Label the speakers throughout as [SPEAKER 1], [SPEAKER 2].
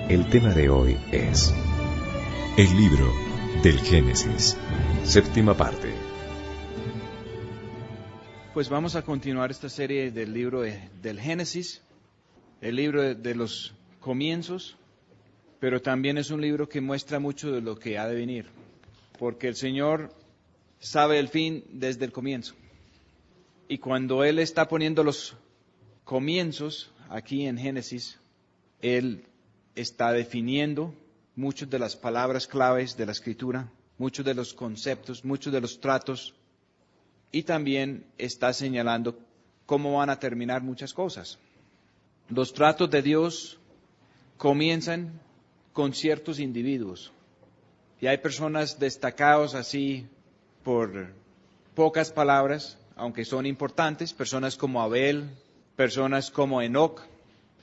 [SPEAKER 1] El tema de hoy es el libro del Génesis, séptima parte.
[SPEAKER 2] Pues vamos a continuar esta serie del libro del Génesis, el libro de los comienzos, pero también es un libro que muestra mucho de lo que ha de venir, porque el Señor sabe el fin desde el comienzo. Y cuando Él está poniendo los comienzos aquí en Génesis, Él está definiendo muchas de las palabras claves de la Escritura, muchos de los conceptos, muchos de los tratos, y también está señalando cómo van a terminar muchas cosas. Los tratos de Dios comienzan con ciertos individuos, y hay personas destacados así por pocas palabras, aunque son importantes, personas como Abel, personas como Enoc,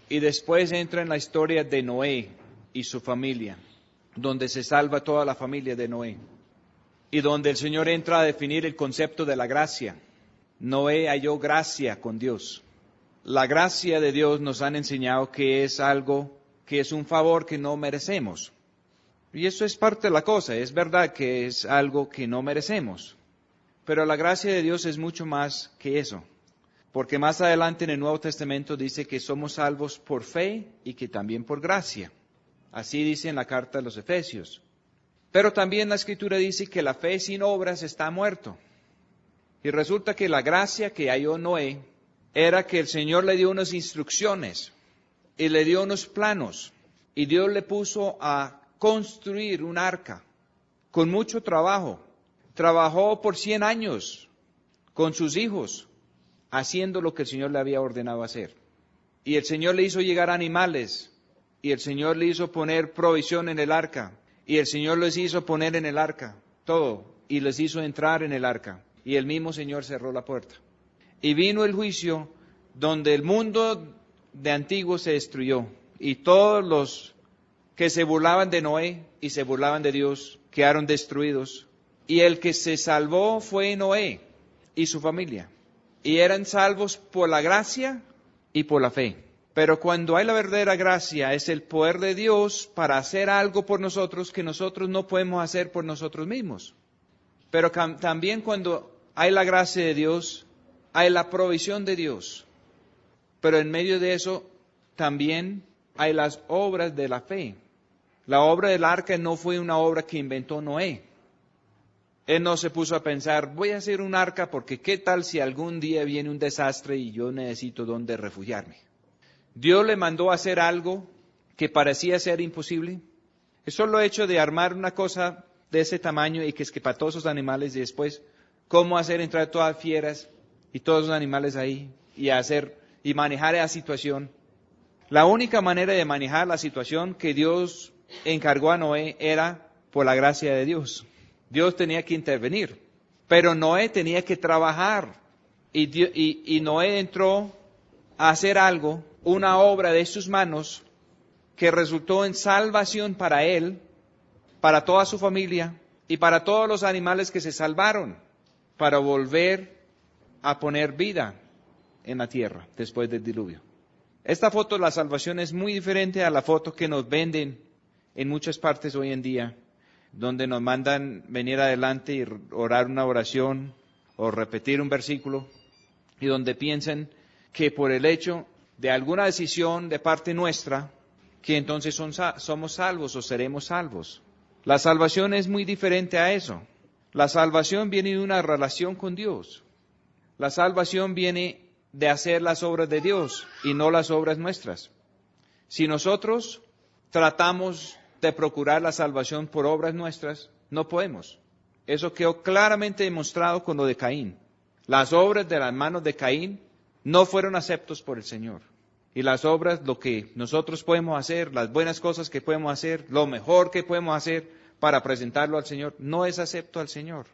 [SPEAKER 2] y después entra en la historia de Noé y su familia, donde se salva toda la familia de Noé, y donde el Señor entra a definir el concepto de la gracia. Noé halló gracia con Dios. La gracia de Dios nos han enseñado que es algo, que es un favor que no merecemos. Y eso es parte de la cosa, es verdad que es algo que no merecemos. Pero la gracia de Dios es mucho más que eso. Porque más adelante en el Nuevo Testamento dice que somos salvos por fe y que también por gracia. Así dice en la carta de los Efesios. Pero también la Escritura dice que la fe sin obras está muerto. Y resulta que la gracia que halló Noé era que el Señor le dio unas instrucciones y le dio unos planos. Y Dios le puso a construir un arca con mucho trabajo. Trabajó por 100 años con sus hijos, haciendo lo que el Señor le había ordenado hacer. Y el Señor le hizo llegar animales, y el Señor le hizo poner provisión en el arca, y el Señor les hizo poner en el arca todo, y les hizo entrar en el arca, y el mismo Señor cerró la puerta. Y vino el juicio donde el mundo de antiguo se destruyó, y todos los que se burlaban de Noé y se burlaban de Dios quedaron destruidos, y el que se salvó fue Noé y su familia. Y eran salvos por la gracia y por la fe. Pero cuando hay la verdadera gracia, es el poder de Dios para hacer algo por nosotros que nosotros no podemos hacer por nosotros mismos. Pero también cuando hay la gracia de Dios, hay la provisión de Dios. Pero en medio de eso también hay las obras de la fe. La obra del arca no fue una obra que inventó Noé. Él no se puso a pensar, voy a hacer un arca porque qué tal si algún día viene un desastre y yo necesito dónde refugiarme. Dios le mandó a hacer algo que parecía ser imposible. Es solo el hecho de armar una cosa de ese tamaño y que esquepa todos esos animales y después cómo hacer entrar todas las fieras y todos los animales ahí y manejar esa situación. La única manera de manejar la situación que Dios encargó a Noé era por la gracia de Dios. Dios tenía que intervenir, pero Noé tenía que trabajar y Noé entró a hacer algo, una obra de sus manos que resultó en salvación para él, para toda su familia y para todos los animales que se salvaron, para volver a poner vida en la tierra después del diluvio. Esta foto de la salvación es muy diferente a la foto que nos venden en muchas partes hoy en día, donde nos mandan venir adelante y orar una oración o repetir un versículo, y donde piensan que por el hecho de alguna decisión de parte nuestra, que entonces somos salvos o seremos salvos. La salvación es muy diferente a eso. La salvación viene de una relación con Dios. La salvación viene de hacer las obras de Dios y no las obras nuestras. Si nosotros tratamos de procurar la salvación por obras nuestras, no podemos. Eso quedó claramente demostrado con lo de Caín. Las obras de las manos de Caín no fueron aceptos por el Señor. Y las obras, lo que nosotros podemos hacer, las buenas cosas que podemos hacer, lo mejor que podemos hacer para presentarlo al Señor, no es acepto al Señor.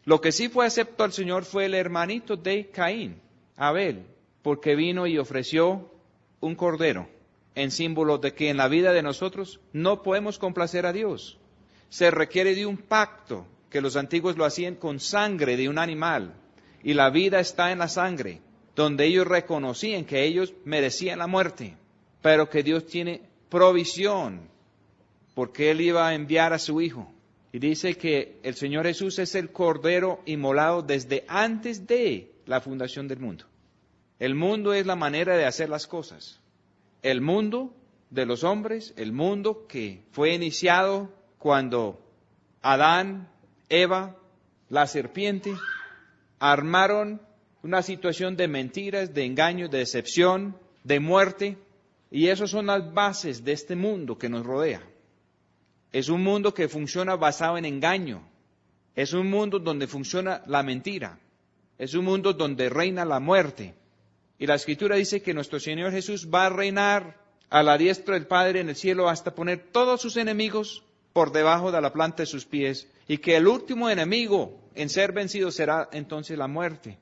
[SPEAKER 2] Lo que sí fue acepto al Señor fue el hermanito de Caín, Abel, porque vino y ofreció un cordero, en símbolo de que en la vida de nosotros no podemos complacer a Dios. Se requiere de un pacto, que los antiguos lo hacían con sangre de un animal, y la vida está en la sangre, donde ellos reconocían que ellos merecían la muerte, pero que Dios tiene provisión, porque Él iba a enviar a su Hijo. Y dice que el Señor Jesús es el Cordero inmolado desde antes de la fundación del mundo. El mundo es la manera de hacer las cosas. El mundo de los hombres, el mundo que fue iniciado cuando Adán, Eva, la serpiente, armaron una situación de mentiras, de engaños, de decepción, de muerte. Y esas son las bases de este mundo que nos rodea. Es un mundo que funciona basado en engaño. Es un mundo donde funciona la mentira. Es un mundo donde reina la muerte. Y la Escritura dice que nuestro Señor Jesús va a reinar a la diestra del Padre en el cielo hasta poner todos sus enemigos por debajo de la planta de sus pies. Y que el último enemigo en ser vencido será entonces la muerte.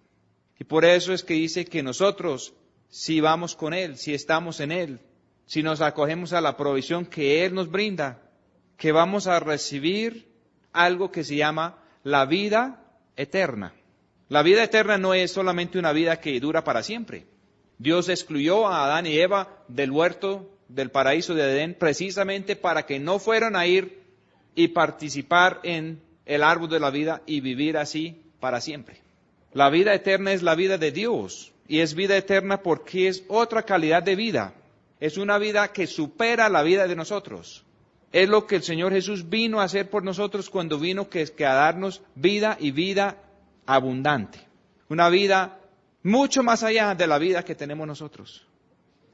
[SPEAKER 2] Y por eso es que dice que nosotros, si vamos con Él, si estamos en Él, si nos acogemos a la provisión que Él nos brinda, que vamos a recibir algo que se llama la vida eterna. La vida eterna no es solamente una vida que dura para siempre. Dios excluyó a Adán y Eva del huerto del paraíso de Edén precisamente para que no fueran a ir y participar en el árbol de la vida y vivir así para siempre. La vida eterna es la vida de Dios y es vida eterna porque es otra calidad de vida. Es una vida que supera la vida de nosotros. Es lo que el Señor Jesús vino a hacer por nosotros cuando vino que a darnos vida y vida abundante. Una vida mucho más allá de la vida que tenemos nosotros.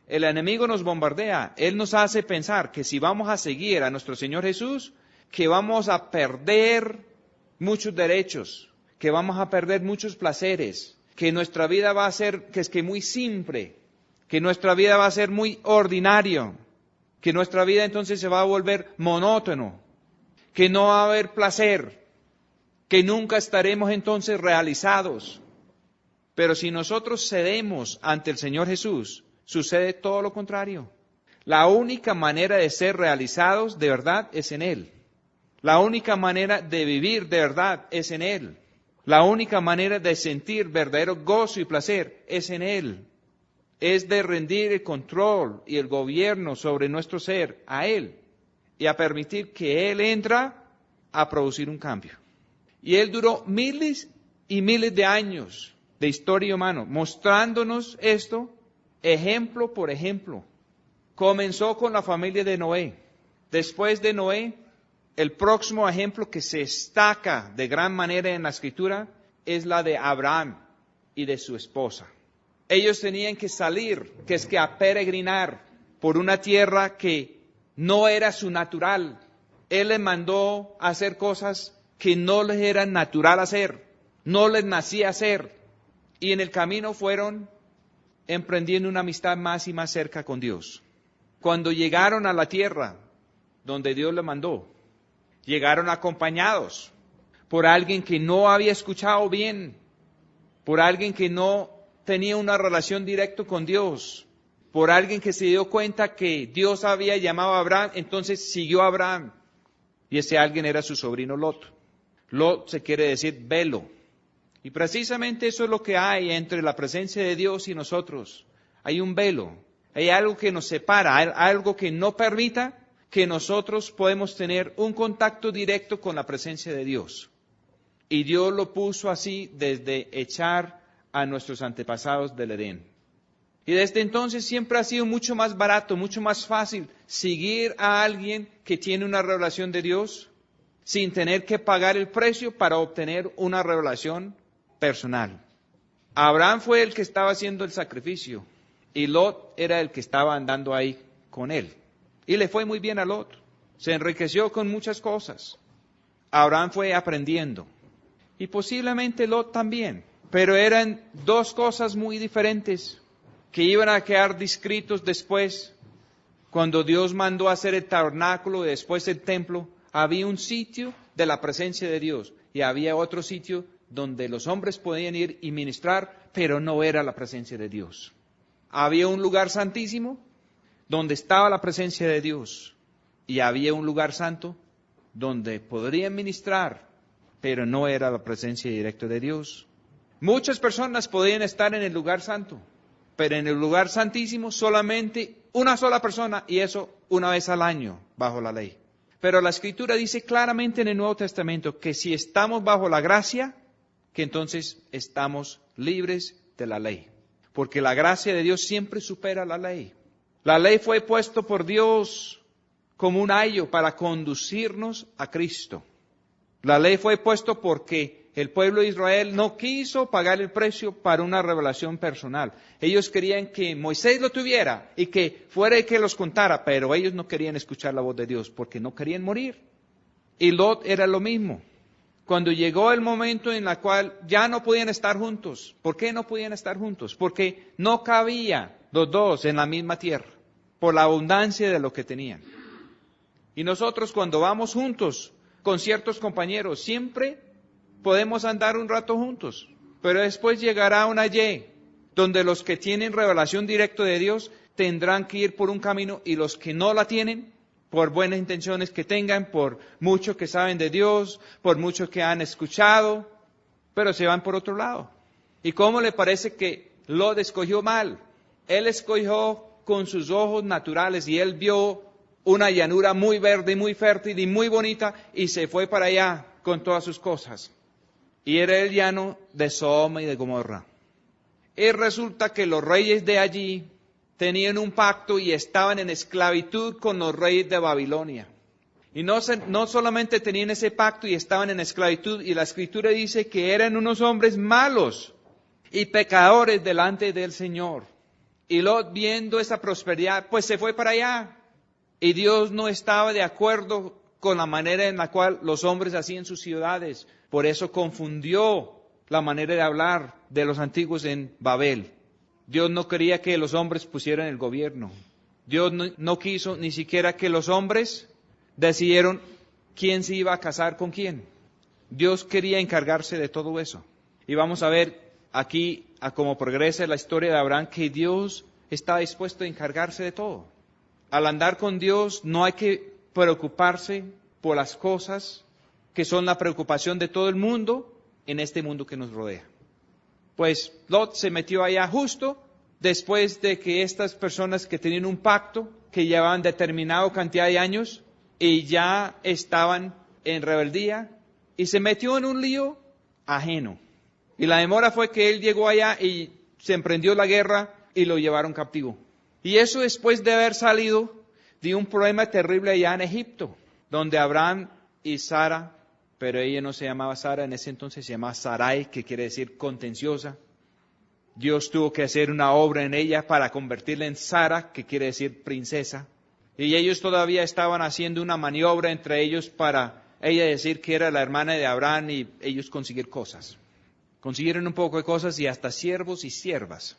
[SPEAKER 2] El enemigo nos bombardea. Él nos hace pensar que si vamos a seguir a nuestro Señor Jesús, que vamos a perder muchos derechos, que vamos a perder muchos placeres, que nuestra vida va a ser muy simple, que nuestra vida va a ser muy ordinario, que nuestra vida entonces se va a volver monótono, que no va a haber placer, que nunca estaremos entonces realizados. Pero si nosotros cedemos ante el Señor Jesús, sucede todo lo contrario. La única manera de ser realizados de verdad es en Él. La única manera de vivir de verdad es en Él. La única manera de sentir verdadero gozo y placer es en Él. Es de rendir el control y el gobierno sobre nuestro ser a Él y a permitir que Él entra a producir un cambio. Y Él duró miles y miles de años de historia humana, mostrándonos esto ejemplo por ejemplo. Comenzó con la familia de Noé. Después de Noé, el próximo ejemplo que se destaca de gran manera en la Escritura es la de Abraham y de su esposa. Ellos tenían que salir, a peregrinar por una tierra que no era su natural. Él les mandó a hacer cosas que no les eran natural hacer, no les nacía hacer. Y en el camino fueron emprendiendo una amistad más y más cerca con Dios. Cuando llegaron a la tierra donde Dios les mandó, llegaron acompañados por alguien que no había escuchado bien, por alguien que no tenía una relación directa con Dios, por alguien que se dio cuenta que Dios había llamado a Abraham, entonces siguió a Abraham. Y ese alguien era su sobrino Lot. Lot se quiere decir velo. Y precisamente eso es lo que hay entre la presencia de Dios y nosotros. Hay un velo, hay algo que nos separa, hay algo que no permita que nosotros podemos tener un contacto directo con la presencia de Dios. Y Dios lo puso así desde echar a nuestros antepasados del Edén. Y desde entonces siempre ha sido mucho más barato, mucho más fácil seguir a alguien que tiene una revelación de Dios sin tener que pagar el precio para obtener una revelación personal. Abraham fue el que estaba haciendo el sacrificio y Lot era el que estaba andando ahí con él. Y le fue muy bien a Lot. Se enriqueció con muchas cosas. Abraham fue aprendiendo. Y posiblemente Lot también. Pero eran dos cosas muy diferentes que iban a quedar descritos después. Cuando Dios mandó a hacer el tabernáculo y después el templo, había un sitio de la presencia de Dios y había otro sitio donde los hombres podían ir y ministrar, pero no era la presencia de Dios. Había un lugar santísimo donde estaba la presencia de Dios y había un lugar santo donde podrían ministrar, pero no era la presencia directa de Dios. Muchas personas podían estar en el lugar santo, pero en el lugar santísimo solamente una sola persona, y eso una vez al año bajo la ley. Pero la Escritura dice claramente en el Nuevo Testamento que si estamos bajo la gracia, que entonces estamos libres de la ley. Porque la gracia de Dios siempre supera la ley. La ley fue puesto por Dios como un ayo para conducirnos a Cristo. La ley fue puesto porque el pueblo de Israel no quiso pagar el precio para una revelación personal. Ellos querían que Moisés lo tuviera y que fuera el que los contara, pero ellos no querían escuchar la voz de Dios porque no querían morir. Y Lot era lo mismo. Cuando llegó el momento en el cual ya no podían estar juntos. ¿Por qué no podían estar juntos? Porque no cabía los dos en la misma tierra, por la abundancia de lo que tenían. Y nosotros cuando vamos juntos con ciertos compañeros, siempre podemos andar un rato juntos, pero después llegará una Y, donde los que tienen revelación directa de Dios tendrán que ir por un camino y los que no la tienen, por buenas intenciones que tengan, por mucho que saben de Dios, por mucho que han escuchado, pero se van por otro lado. ¿Y cómo le parece que Lot escogió mal? Él escogió con sus ojos naturales y él vio una llanura muy verde, muy fértil y muy bonita y se fue para allá con todas sus cosas. Y era el llano de Sodoma y de Gomorra. Y resulta que los reyes de allí tenían un pacto y estaban en esclavitud con los reyes de Babilonia. Y no solamente tenían ese pacto y estaban en esclavitud, y la Escritura dice que eran unos hombres malos y pecadores delante del Señor. Y Lot, viendo esa prosperidad, pues se fue para allá. Y Dios no estaba de acuerdo con la manera en la cual los hombres hacían sus ciudades. Por eso confundió la manera de hablar de los antiguos en Babel. Dios no quería que los hombres pusieran el gobierno. Dios no quiso ni siquiera que los hombres decidieran quién se iba a casar con quién. Dios quería encargarse de todo eso. Y vamos a ver aquí, a cómo progresa la historia de Abraham, que Dios está dispuesto a encargarse de todo. Al andar con Dios no hay que preocuparse por las cosas que son la preocupación de todo el mundo en este mundo que nos rodea. Pues Lot se metió allá justo después de que estas personas que tenían un pacto, que llevaban determinada cantidad de años y ya estaban en rebeldía, y se metió en un lío ajeno. Y la demora fue que él llegó allá y se emprendió la guerra y lo llevaron captivo. Y eso después de haber salido de un problema terrible allá en Egipto, donde Abraham y Sara, pero ella no se llamaba Sara, en ese entonces se llamaba Sarai, que quiere decir contenciosa. Dios tuvo que hacer una obra en ella para convertirla en Sara, que quiere decir princesa. Y ellos todavía estaban haciendo una maniobra entre ellos para ella decir que era la hermana de Abraham y ellos conseguir cosas. Consiguieron un poco de cosas y hasta siervos y siervas.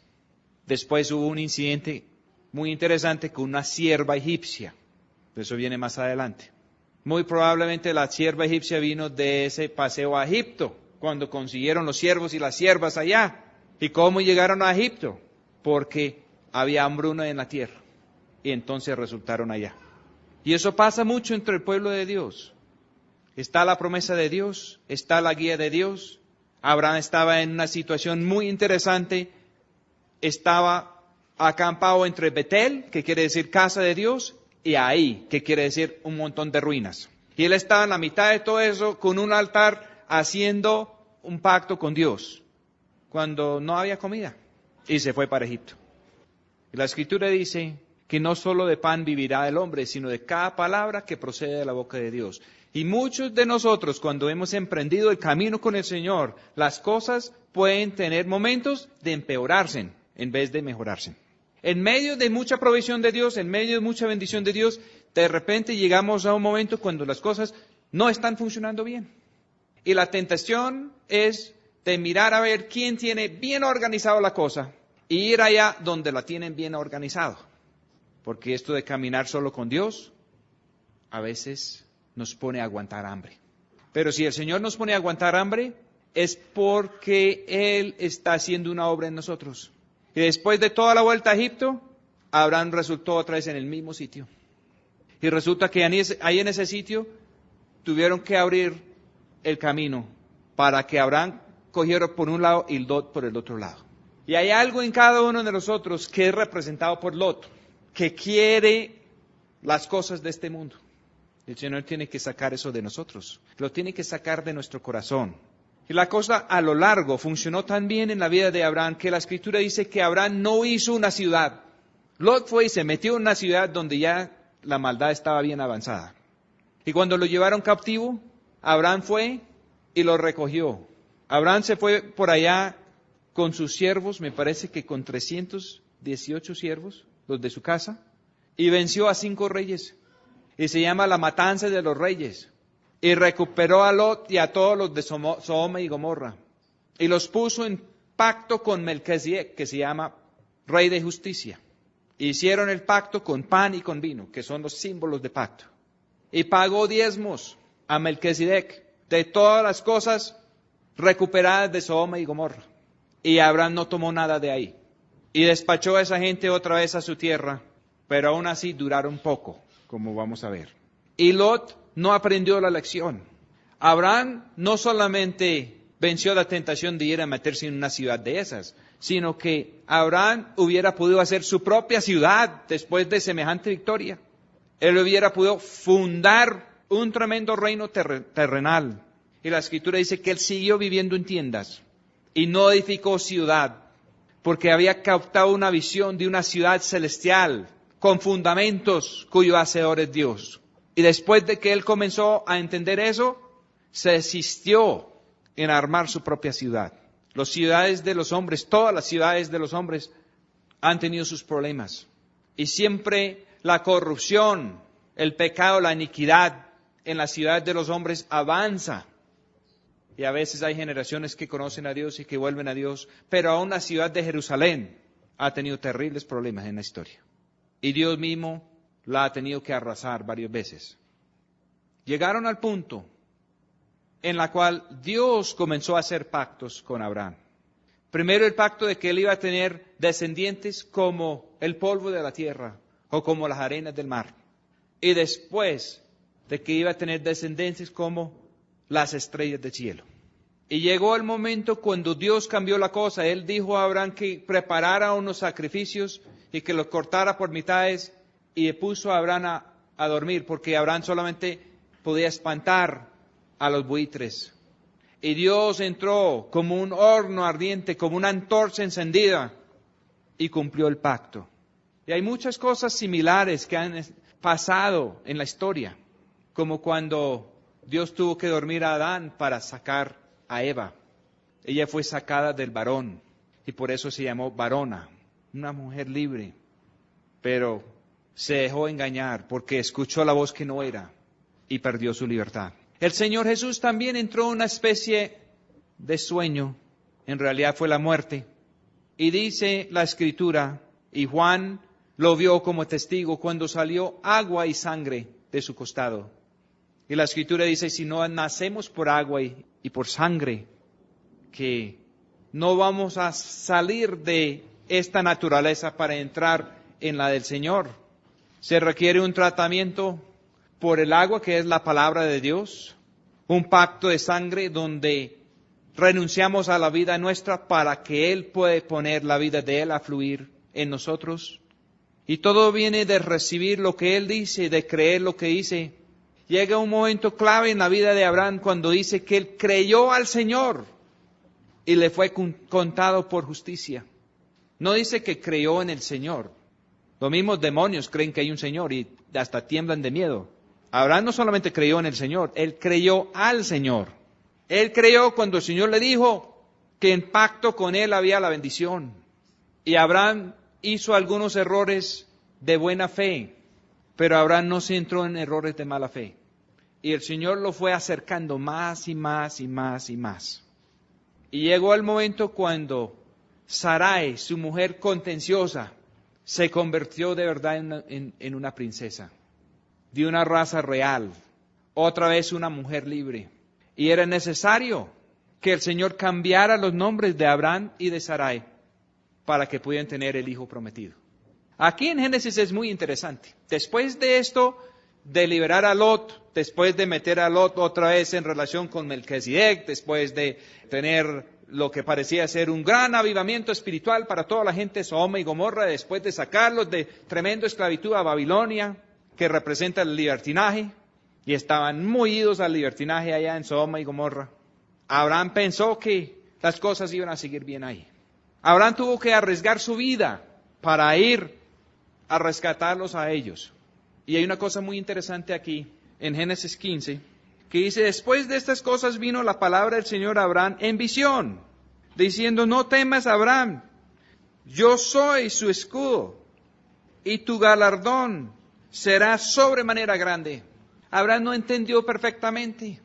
[SPEAKER 2] Después hubo un incidente muy interesante con una sierva egipcia. Eso viene más adelante. Muy probablemente la sierva egipcia vino de ese paseo a Egipto, cuando consiguieron los siervos y las siervas allá. ¿Y cómo llegaron a Egipto? Porque había hambruna en la tierra. Y entonces resultaron allá. Y eso pasa mucho entre el pueblo de Dios. Está la promesa de Dios, está la guía de Dios. Abraham estaba en una situación muy interesante. Estaba acampado entre Betel, que quiere decir casa de Dios, y Ahí, que quiere decir un montón de ruinas. Y él estaba en la mitad de todo eso con un altar haciendo un pacto con Dios, cuando no había comida. Y se fue para Egipto. Y la Escritura dice que no solo de pan vivirá el hombre, sino de cada palabra que procede de la boca de Dios. Y muchos de nosotros, cuando hemos emprendido el camino con el Señor, las cosas pueden tener momentos de empeorarse en vez de mejorarse. En medio de mucha provisión de Dios, en medio de mucha bendición de Dios, de repente llegamos a un momento cuando las cosas no están funcionando bien. Y la tentación es de mirar a ver quién tiene bien organizado la cosa y ir allá donde la tienen bien organizado. Porque esto de caminar solo con Dios a veces nos pone a aguantar hambre. Pero si el Señor nos pone a aguantar hambre, es porque Él está haciendo una obra en nosotros. Y después de toda la vuelta a Egipto, Abraham resultó otra vez en el mismo sitio. Y resulta que ahí en ese sitio tuvieron que abrir el camino para que Abraham cogiera por un lado y Lot por el otro lado. Y hay algo en cada uno de nosotros que es representado por Lot, que quiere las cosas de este mundo. El Señor tiene que sacar eso de nosotros, lo tiene que sacar de nuestro corazón. Y la cosa a lo largo funcionó tan bien en la vida de Abraham que la Escritura dice que Abraham no hizo una ciudad. Lot fue y se metió en una ciudad donde ya la maldad estaba bien avanzada. Y cuando lo llevaron cautivo, Abraham fue y lo recogió. Abraham se fue por allá con sus siervos, me parece que con 318 siervos, los de su casa, y venció a 5 reyes. Y se llama la matanza de los reyes. Y recuperó a Lot y a todos los de Sodoma y Gomorra. Y los puso en pacto con Melquisedec, que se llama Rey de Justicia. Hicieron el pacto con pan y con vino, que son los símbolos de pacto. Y pagó diezmos a Melquisedec de todas las cosas recuperadas de Sodoma y Gomorra. Y Abraham no tomó nada de ahí. Y despachó a esa gente otra vez a su tierra, pero aún así duraron poco, como vamos a ver. Y Lot no aprendió la lección. Abraham no solamente venció la tentación de ir a meterse en una ciudad de esas, sino que Abraham hubiera podido hacer su propia ciudad después de semejante victoria. Él hubiera podido fundar un tremendo reino terrenal. Y la Escritura dice que él siguió viviendo en tiendas y no edificó ciudad, porque había captado una visión de una ciudad celestial con fundamentos cuyo hacedor es Dios. Y después de que él comenzó a entender eso, se desistió en armar su propia ciudad. Las ciudades de los hombres, todas las ciudades de los hombres han tenido sus problemas. Y siempre la corrupción, el pecado, la iniquidad en las ciudades de los hombres avanza. Y a veces hay generaciones que conocen a Dios y que vuelven a Dios, pero aún la ciudad de Jerusalén ha tenido terribles problemas en la historia. Y Dios mismo la ha tenido que arrasar varias veces. Llegaron al punto en la cual Dios comenzó a hacer pactos con Abraham. Primero el pacto de que él iba a tener descendientes como el polvo de la tierra o como las arenas del mar. Y después de que iba a tener descendientes como las estrellas del cielo. Y llegó el momento cuando Dios cambió la cosa. Él dijo a Abraham que preparara unos sacrificios y que los cortara por mitades y puso a Abraham a dormir, porque Abraham solamente podía espantar a los buitres. Y Dios entró como un horno ardiente, como una antorcha encendida, y cumplió el pacto. Y hay muchas cosas similares que han pasado en la historia, como cuando Dios tuvo que dormir a Adán para sacar a Eva. Ella fue sacada del varón, y por eso se llamó varona, una mujer libre, pero se dejó engañar porque escuchó la voz que no era y perdió su libertad. El Señor Jesús también entró en una especie de sueño, en realidad fue la muerte, y dice la Escritura, y Juan lo vio como testigo cuando salió agua y sangre de su costado. Y la Escritura dice, si no nacemos por agua y por sangre, que no vamos a salir de esta naturaleza para entrar en la del Señor. Se requiere un tratamiento por el agua, que es la palabra de Dios, un pacto de sangre donde renunciamos a la vida nuestra para que Él pueda poner la vida de Él a fluir en nosotros. Y todo viene de recibir lo que Él dice, de creer lo que dice. Llega un momento clave en la vida de Abraham cuando dice que él creyó al Señor y le fue contado por justicia. No dice que creyó en el Señor. Los mismos demonios creen que hay un Señor y hasta tiemblan de miedo. Abraham no solamente creyó en el Señor, él creyó al Señor. Él creyó cuando el Señor le dijo que en pacto con él había la bendición. Y Abraham hizo algunos errores de buena fe, pero Abraham no se entró en errores de mala fe. Y el Señor lo fue acercando más y más y más y más. Y llegó el momento cuando Sarai, su mujer contenciosa, se convirtió de verdad en una princesa, de una raza real, otra vez una mujer libre. Y era necesario que el Señor cambiara los nombres de Abraham y de Sarai para que pudieran tener el hijo prometido. Aquí en Génesis es muy interesante. Después de esto, de liberar a Lot, después de meter a Lot otra vez en relación con Melquisedec, después de tener lo que parecía ser un gran avivamiento espiritual para toda la gente de Sodoma y Gomorra, después de sacarlos de tremenda esclavitud a Babilonia, que representa el libertinaje, y estaban muy idos al libertinaje allá en Sodoma y Gomorra. Abraham pensó que las cosas iban a seguir bien ahí. Abraham tuvo que arriesgar su vida para ir a rescatarlos a ellos. Y hay una cosa muy interesante aquí, en Génesis 15, que dice, después de estas cosas vino la palabra del Señor a Abraham en visión, diciendo, no temas, Abraham, yo soy su escudo, y tu galardón será sobremanera grande. Abraham no entendió perfectamente,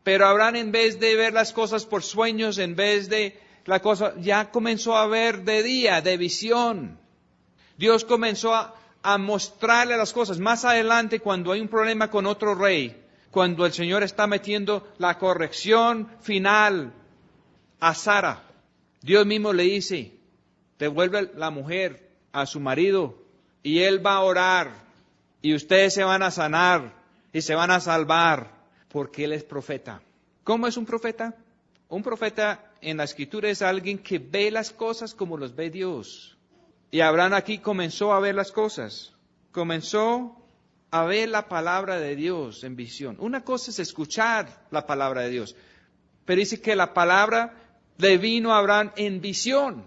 [SPEAKER 2] pero Abraham, en vez de ver las cosas por sueños, en vez de la cosa, ya comenzó a ver de día, de visión. Dios comenzó a mostrarle las cosas. Más adelante, cuando hay un problema con otro rey, cuando el Señor está metiendo la corrección final a Sara, Dios mismo le dice, devuelve la mujer a su marido y él va a orar y ustedes se van a sanar y se van a salvar porque él es profeta. ¿Cómo es un profeta? Un profeta en la Escritura es alguien que ve las cosas como los ve Dios. Y Abraham aquí comenzó a ver las cosas. Comenzó a ver la palabra de Dios en visión. Una cosa es escuchar la palabra de Dios, pero dice que la palabra le vino a Abraham en visión.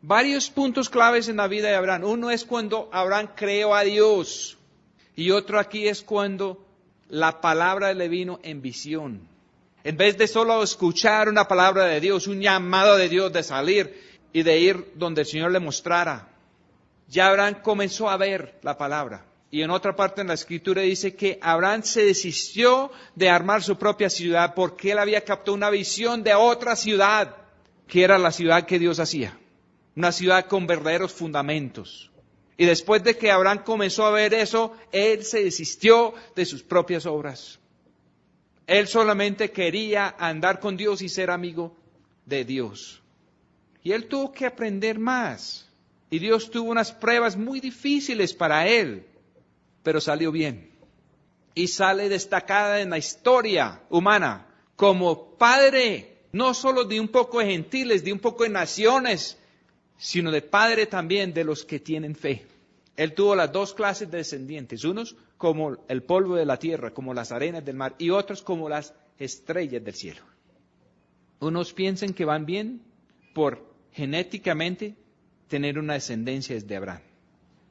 [SPEAKER 2] Varios puntos claves en la vida de Abraham. Uno es cuando Abraham creó a Dios, y otro aquí es cuando la palabra le vino en visión. En vez de solo escuchar una palabra de Dios, un llamado de Dios de salir y de ir donde el Señor le mostrara, ya Abraham comenzó a ver la palabra. Y en otra parte en la Escritura dice que Abraham se desistió de armar su propia ciudad porque él había captado una visión de otra ciudad, que era la ciudad que Dios hacía. Una ciudad con verdaderos fundamentos. Y después de que Abraham comenzó a ver eso, él se desistió de sus propias obras. Él solamente quería andar con Dios y ser amigo de Dios. Y él tuvo que aprender más. Y Dios tuvo unas pruebas muy difíciles para él, pero salió bien. Y sale destacada en la historia humana como padre, no solo de un poco de gentiles, de un poco de naciones, sino de padre también de los que tienen fe. Él tuvo las dos clases de descendientes, unos como el polvo de la tierra, como las arenas del mar, y otros como las estrellas del cielo. Unos piensan que van bien por genéticamente tener una descendencia desde Abraham.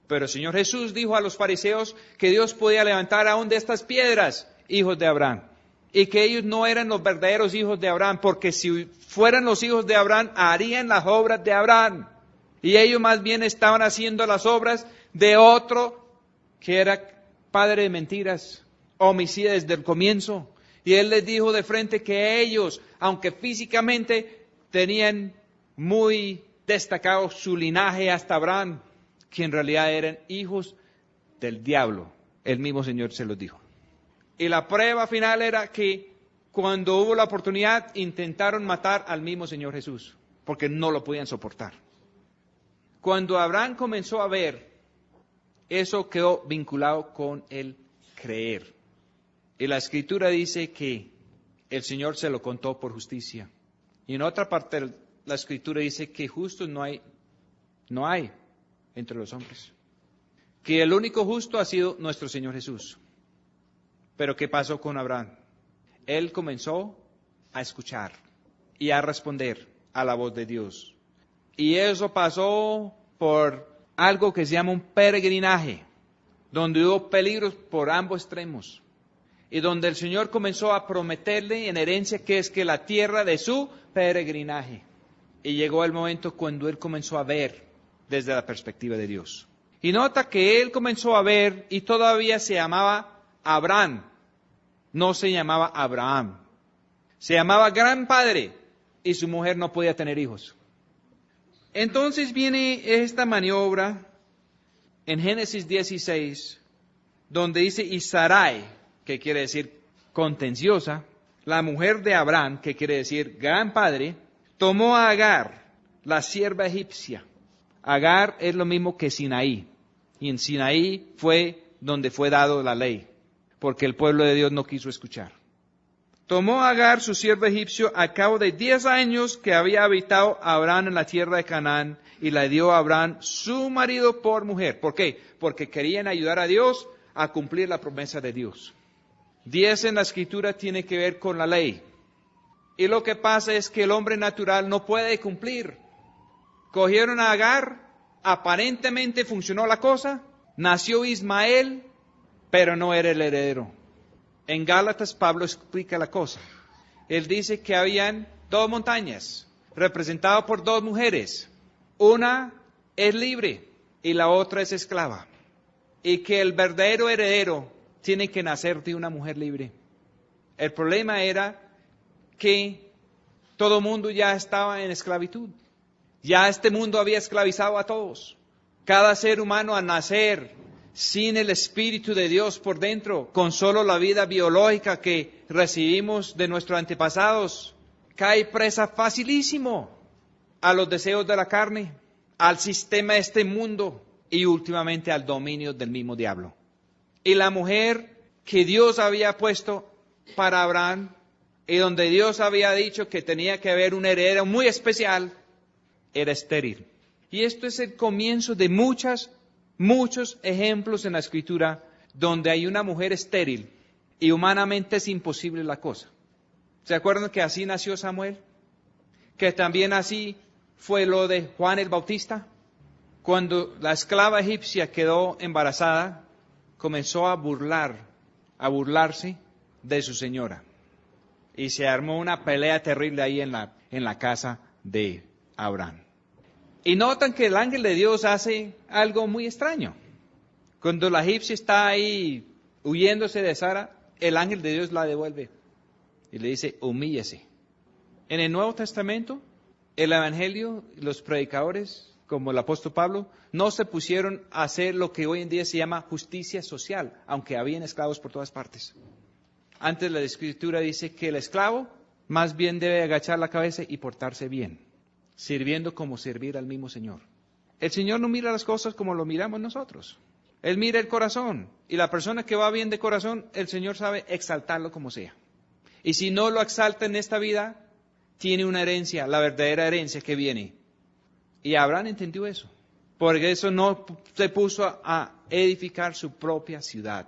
[SPEAKER 2] Pero el Señor Jesús dijo a los fariseos que Dios podía levantar aún de estas piedras hijos de Abraham, y que ellos no eran los verdaderos hijos de Abraham, porque si fueran los hijos de Abraham, harían las obras de Abraham. Y ellos más bien estaban haciendo las obras de otro que era padre de mentiras, homicida desde el comienzo. Y él les dijo de frente que ellos, aunque físicamente tenían muy destacado su linaje hasta Abraham, que en realidad eran hijos del diablo. El mismo Señor se los dijo. Y la prueba final era que cuando hubo la oportunidad intentaron matar al mismo Señor Jesús, porque no lo podían soportar. Cuando Abraham comenzó a ver, eso quedó vinculado con el creer. Y la Escritura dice que el Señor se lo contó por justicia. Y en otra parte de la Escritura dice que justos no hay entre los hombres. Que el único justo ha sido nuestro Señor Jesús. Pero ¿qué pasó con Abraham? Él comenzó a escuchar y a responder a la voz de Dios. Y eso pasó por algo que se llama un peregrinaje, donde hubo peligros por ambos extremos. Y donde el Señor comenzó a prometerle en herencia que es que la tierra de su peregrinaje. Y llegó el momento cuando él comenzó a ver desde la perspectiva de Dios. Y nota que él comenzó a ver y todavía se llamaba Abraham, no se llamaba Abraham. Se llamaba Gran Padre y su mujer no podía tener hijos. Entonces viene esta maniobra en Génesis 16, donde dice, y Sarai, que quiere decir contenciosa, la mujer de Abraham, que quiere decir gran padre, tomó a Agar, la sierva egipcia. Agar es lo mismo que Sinaí, y en Sinaí fue donde fue dado la ley, porque el pueblo de Dios no quiso escuchar.
[SPEAKER 3] Tomó a Agar, su siervo egipcio, a cabo de 10 años que había habitado Abraham en la tierra de Canaán, y la dio a Abraham, su marido, por mujer. ¿Por qué? Porque querían ayudar a Dios a cumplir la promesa de Dios. 10 en la Escritura tiene que ver con la ley. Y lo que pasa es que el hombre natural no puede cumplir. Cogieron a Agar, aparentemente funcionó la cosa, nació Ismael, pero no era el heredero. En Gálatas Pablo explica la cosa. Él dice que habían 2 montañas, representadas por 2 mujeres. Una es libre y la otra es esclava. Y que el verdadero heredero tiene que nacer de una mujer libre. El problema era que todo el mundo ya estaba en esclavitud. Ya este mundo había esclavizado a todos. Cada ser humano al nacer sin el Espíritu de Dios por dentro, con solo la vida biológica que recibimos de nuestros antepasados, cae presa facilísimo a los deseos de la carne, al sistema de este mundo y últimamente al dominio del mismo diablo. Y la mujer que Dios había puesto para Abraham y donde Dios había dicho que tenía que haber un heredero muy especial, era estéril. Y esto es el comienzo de muchos ejemplos en la Escritura donde hay una mujer estéril y humanamente es imposible la cosa. ¿Se acuerdan que así nació Samuel? Que también así fue lo de Juan el Bautista. Cuando la esclava egipcia quedó embarazada, comenzó a burlarse de su señora. Y se armó una pelea terrible ahí en la casa de Abraham. Y notan que el ángel de Dios hace algo muy extraño. Cuando la egipcia está ahí huyéndose de Sara, el ángel de Dios la devuelve. Y le dice, humíllese. En el Nuevo Testamento, el Evangelio, los predicadores, como el apóstol Pablo, no se pusieron a hacer lo que hoy en día se llama justicia social, aunque habían esclavos por todas partes. Antes la Escritura dice que el esclavo más bien debe agachar la cabeza y portarse bien, sirviendo como servir al mismo Señor. El Señor no mira las cosas como lo miramos nosotros. Él mira el corazón, y la persona que va bien de corazón, el Señor sabe exaltarlo como sea. Y si no lo exalta en esta vida, tiene una herencia, la verdadera herencia que viene. Y Abraham entendió eso, porque eso no se puso a edificar su propia ciudad.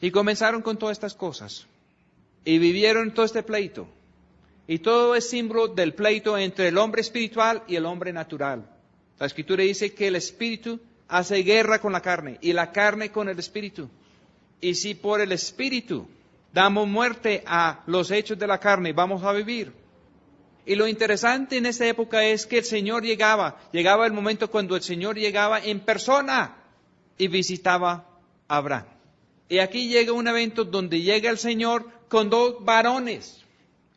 [SPEAKER 3] Y comenzaron con todas estas cosas, y vivieron todo este pleito. Y todo es símbolo del pleito entre el hombre espiritual y el hombre natural. La Escritura dice que el espíritu hace guerra con la carne y la carne con el espíritu. Y si por el espíritu damos muerte a los hechos de la carne, vamos a vivir. Y lo interesante en esa época es que el Señor llegaba el momento cuando el Señor llegaba en persona y visitaba a Abraham. Y aquí llega un evento donde llega el Señor con 2 varones.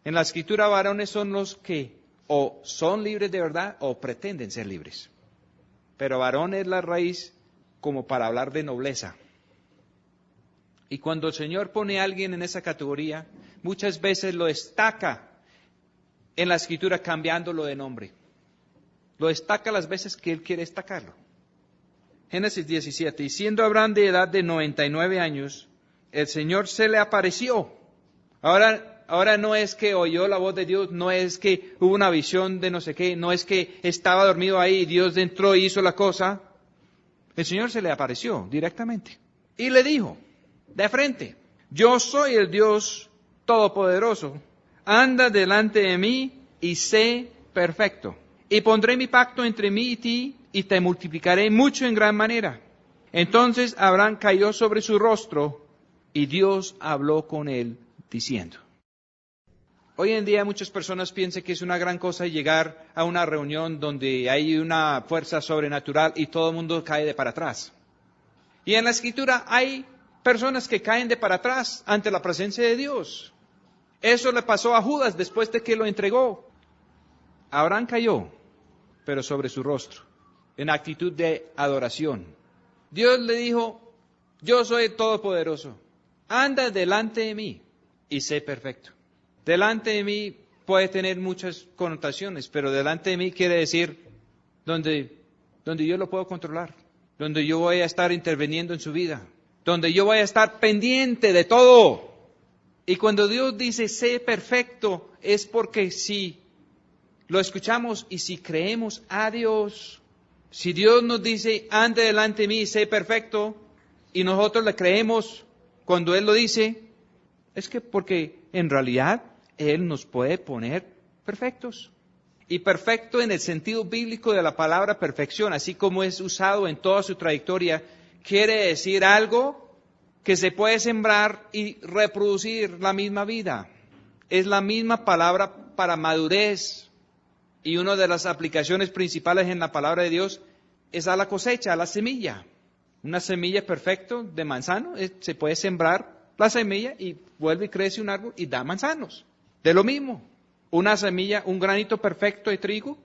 [SPEAKER 3] En la Escritura, varones son los que o son libres de verdad o pretenden ser libres. Pero varón es la raíz como para hablar de nobleza. Y cuando el Señor pone a alguien en esa categoría, muchas veces lo destaca en la Escritura cambiándolo de nombre. Lo destaca las veces que Él quiere destacarlo. Génesis 17. Y siendo Abraham de edad de 99 años, el Señor se le apareció. Ahora no es que oyó la voz de Dios, no es que hubo una visión de no sé qué, no es que estaba dormido ahí y Dios entró y hizo la cosa. El Señor se le apareció directamente y le dijo de frente, yo soy el Dios Todopoderoso, anda delante de mí y sé perfecto. Y pondré mi pacto entre mí y ti y te multiplicaré mucho en gran manera. Entonces Abraham cayó sobre su rostro y Dios habló con él diciendo. Hoy en día muchas personas piensan que es una gran cosa llegar a una reunión donde hay una fuerza sobrenatural y todo el mundo cae de para atrás. Y en la Escritura hay personas que caen de para atrás ante la presencia de Dios. Eso le pasó a Judas después de que lo entregó. Abraham cayó, pero sobre su rostro, en actitud de adoración. Dios le dijo, yo soy todopoderoso, anda delante de mí y sé perfecto. Delante de mí puede tener muchas connotaciones, pero delante de mí quiere decir donde yo lo puedo controlar, donde yo voy a estar interviniendo en su vida, donde yo voy a estar pendiente de todo. Y cuando Dios dice, sé perfecto, es porque si lo escuchamos y si creemos a Dios, si Dios nos dice, ande delante de mí, sé perfecto, y nosotros le creemos cuando Él lo dice, es que porque en realidad Él nos puede poner perfectos. Y perfecto en el sentido bíblico de la palabra perfección, así como es usado en toda su trayectoria, quiere decir algo que se puede sembrar y reproducir la misma vida. Es la misma palabra para madurez. Y una de las aplicaciones principales en la palabra de Dios es a la cosecha, a la semilla. Una semilla perfecta de manzano, se puede sembrar la semilla y vuelve y crece un árbol y da manzanos. De lo mismo, una semilla, un granito perfecto de trigo,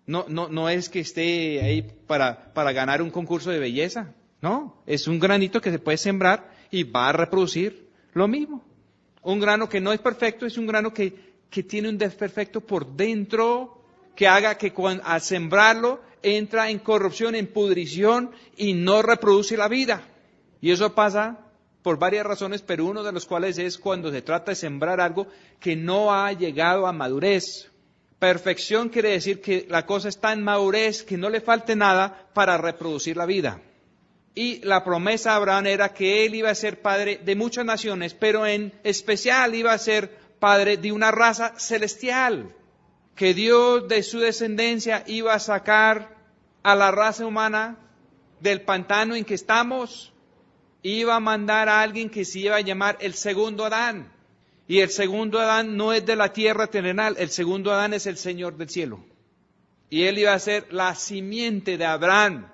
[SPEAKER 3] no es que esté ahí para ganar un concurso de belleza. No, es un granito que se puede sembrar y va a reproducir lo mismo. Un grano que no es perfecto es un grano que tiene un desperfecto por dentro, que haga que al sembrarlo entra en corrupción, en pudrición y no reproduce la vida. Y eso pasa por varias razones, pero uno de los cuales es cuando se trata de sembrar algo que no ha llegado a madurez. Perfección quiere decir que la cosa está en madurez, que no le falte nada para reproducir la vida. Y la promesa de Abraham era que él iba a ser padre de muchas naciones, pero en especial iba a ser padre de una raza celestial, que Dios de su descendencia iba a sacar a la raza humana del pantano en que estamos, iba a mandar a alguien que se iba a llamar el segundo Adán. Y el segundo Adán no es de la tierra terrenal, el segundo Adán es el Señor del cielo. Y él iba a ser la simiente de Abraham,